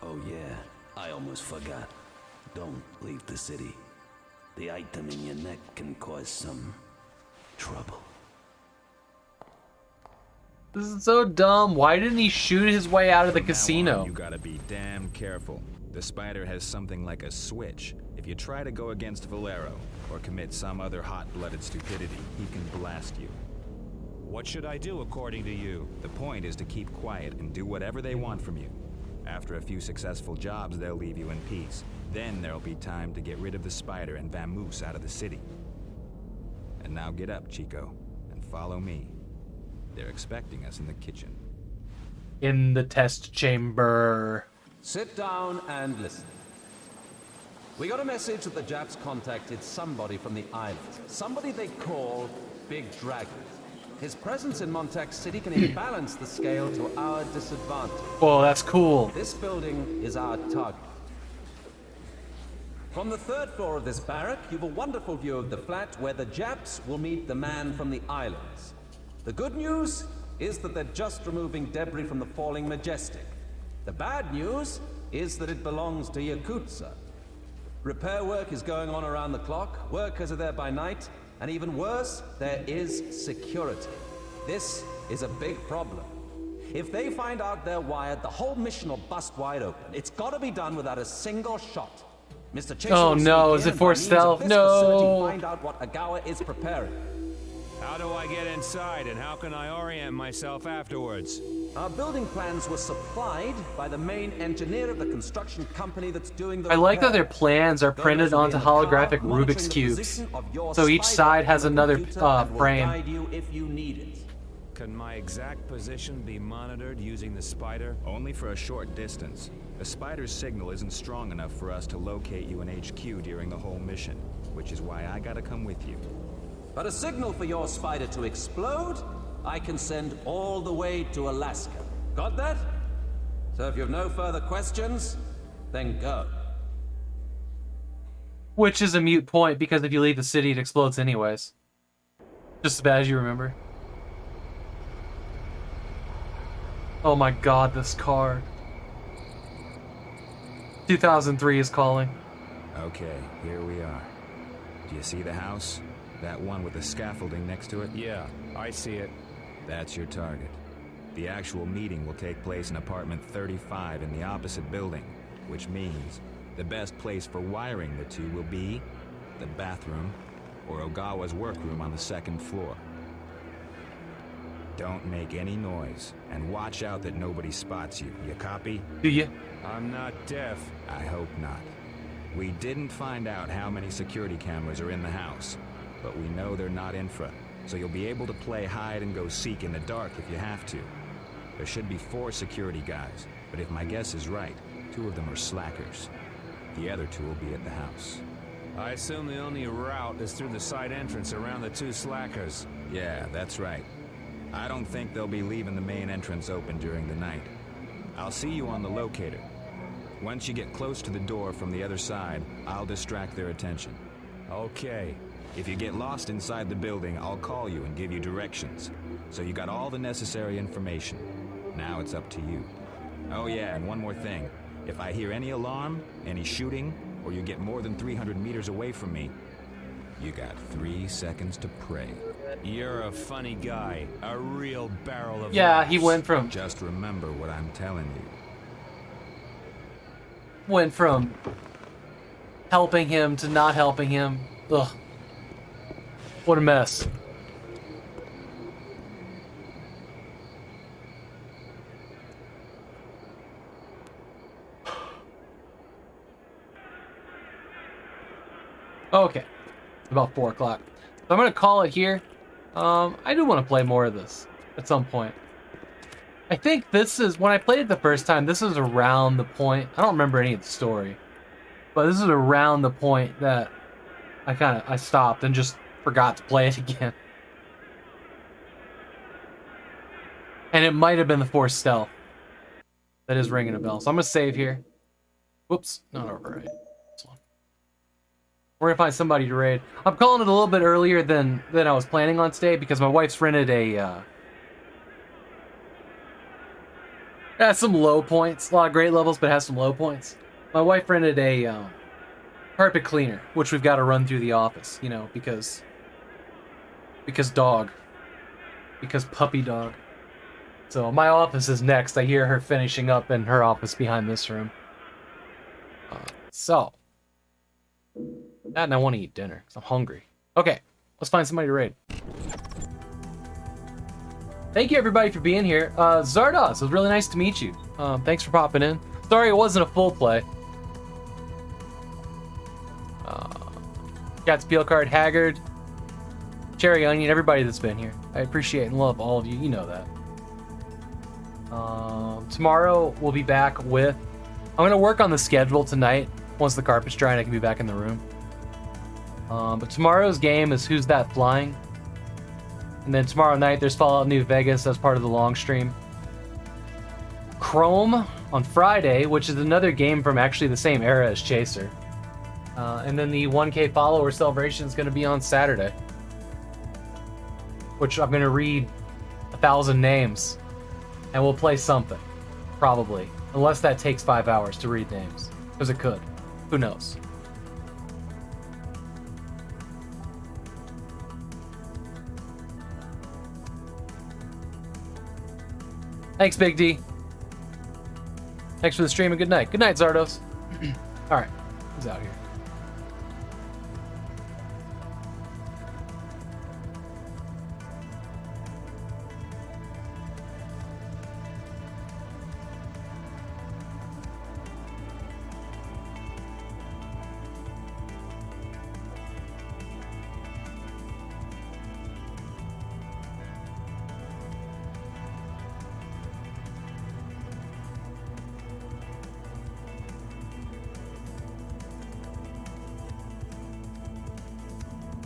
Oh yeah, I almost forgot. Don't leave the city. The item in your neck can cause some trouble. This is so dumb. Why didn't he shoot his way out of the From now casino? on, you gotta be damn careful. The spider has something like a switch. If you try to go against Valero, or commit some other hot-blooded stupidity, he can blast you. What should I do according to you? The point is to keep quiet and do whatever they want from you. After a few successful jobs, they'll leave you in peace. Then there'll be time to get rid of the spider and vamoose out of the city. And now get up, Chico, and follow me. They're expecting us in the kitchen. In the test chamber. Sit down and listen. We got a message that the Japs contacted somebody from the island. Somebody they call Big Dragon. His presence in Montauk City can imbalance the scale to our disadvantage. Whoa, that's cool. This building is our target. From the third floor of this barrack, you've a wonderful view of the flat where the Japs will meet the man from the islands. The good news is that they're just removing debris from the falling Majestic. The bad news is that it belongs to Yakuza. Repair work is going on around the clock, workers are there by night, and even worse, there is security. This is a big problem. If they find out they're wired, the whole mission will bust wide open. It's got to be done without a single shot. Mr. Chaser Oh will no, sneak is in it and for by means of stealth? this No. facility find out what Agawa is preparing. How do I get inside, and how can I orient myself afterwards? Our building plans were supplied by the main engineer of the construction company that's doing the I like that their repairs. plans are Those printed will be onto in the car, holographic monitoring Rubik's the cubes. position of your So each spider side has on the another computer and will frame. guide you if you need it. Can my exact position be monitored using the spider? Only for a short distance. The spider's signal isn't strong enough for us to locate you in HQ during the whole mission, which is why I gotta come with you. But a signal for your spider to explode, I can send all the way to Alaska. Got that? So if you have no further questions, then go. Which is a mute point because if you leave the city, it explodes anyways. Just as bad as you remember. Oh my god, this car. 2003 is calling. Okay, here we are. Do you see the house? That one with the scaffolding next to it? Yeah, I see it. That's your target. The actual meeting will take place in apartment 35 in the opposite building, which means the best place for wiring the two will be the bathroom or Ogawa's workroom on the second floor. Don't make any noise, and watch out that nobody spots you. You copy? Do you? I'm not deaf. I hope not. We didn't find out how many security cameras are in the house, but we know they're not infra, so you'll be able to play hide and go seek in the dark if you have to. There should be 4 security guys, but if my guess is right, 2 of them are slackers. The other 2 will be at the house. I assume the only route is through the side entrance around the 2 slackers. Yeah, that's right. I don't think they'll be leaving the main entrance open during the night. I'll see you on the locator. Once you get close to the door from the other side, I'll distract their attention. Okay. If you get lost inside the building, I'll call you and give you directions. So you got all the necessary information. Now it's up to you. Oh yeah, and one more thing. If I hear any alarm, any shooting, or you get more than 300 meters away from me, you got 3 seconds to pray. You're a funny guy. A real barrel of Yeah, laughs. he went from remember what I'm telling you. helping him to not helping him. Ugh. What a mess. Okay. About 4 o'clock. So I'm gonna call it here. I do want to play more of this at some point. I think this is, when I played it the first time, this is around the point, I don't remember any of the story, but this is around the point that I stopped and just forgot to play it again. And it might have been the Force Stealth. That is ringing a bell. So I'm gonna save here. Whoops, not override. This one. We're gonna find somebody to raid. I'm calling it a little bit earlier than I was planning on today because my wife's rented a it has some low points, a lot of great levels, but it has some low points. My wife rented a carpet cleaner, which we've got to run through the office, you know, because dog, because puppy dog. So my office is next. I hear her finishing up in her office behind this room. So that, and I want to eat dinner because I'm hungry. Okay, let's find somebody to raid. Thank you everybody for being here. Zardos, it was really nice to meet you. Thanks for popping in. Sorry it wasn't a full play. Got Spiel Card, Haggard, Cherry Onion, everybody that's been here. I appreciate and love all of you. You know that. Tomorrow we'll be back with... I'm going to work on the schedule tonight. Once the carpet's dry and I can be back in the room. But tomorrow's game is Who's That Flying? And then tomorrow night there's Fallout New Vegas as part of the long stream. Chrome on Friday, which is another game from actually the same era as Chaser. And then the 1K follower celebration is going to be on Saturday. Which I'm going to read 1,000 names. And we'll play something. Probably. Unless that takes 5 hours to read names. Because it could. Who knows? Thanks, Big D. Thanks for the stream and good night. Good night, Zardos. Alright, who's out here?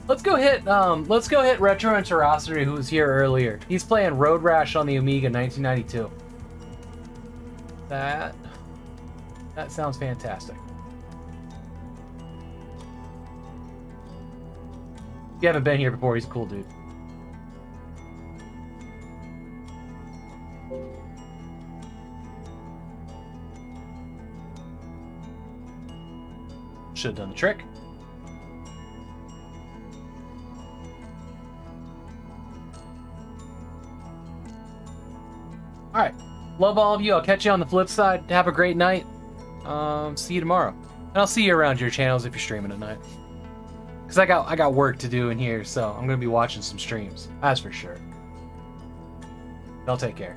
Let's go hit Retro Interosity, who was here earlier. He's playing Road Rash on the Amiga 1992. That sounds fantastic. If you haven't been here before, he's a cool dude. Should have done the trick. Alright, love all of you. I'll catch you on the flip side. Have a great night. See you tomorrow. And I'll see you around your channels if you're streaming tonight. Because I got work to do in here, so I'm going to be watching some streams. That's for sure. Y'all take care.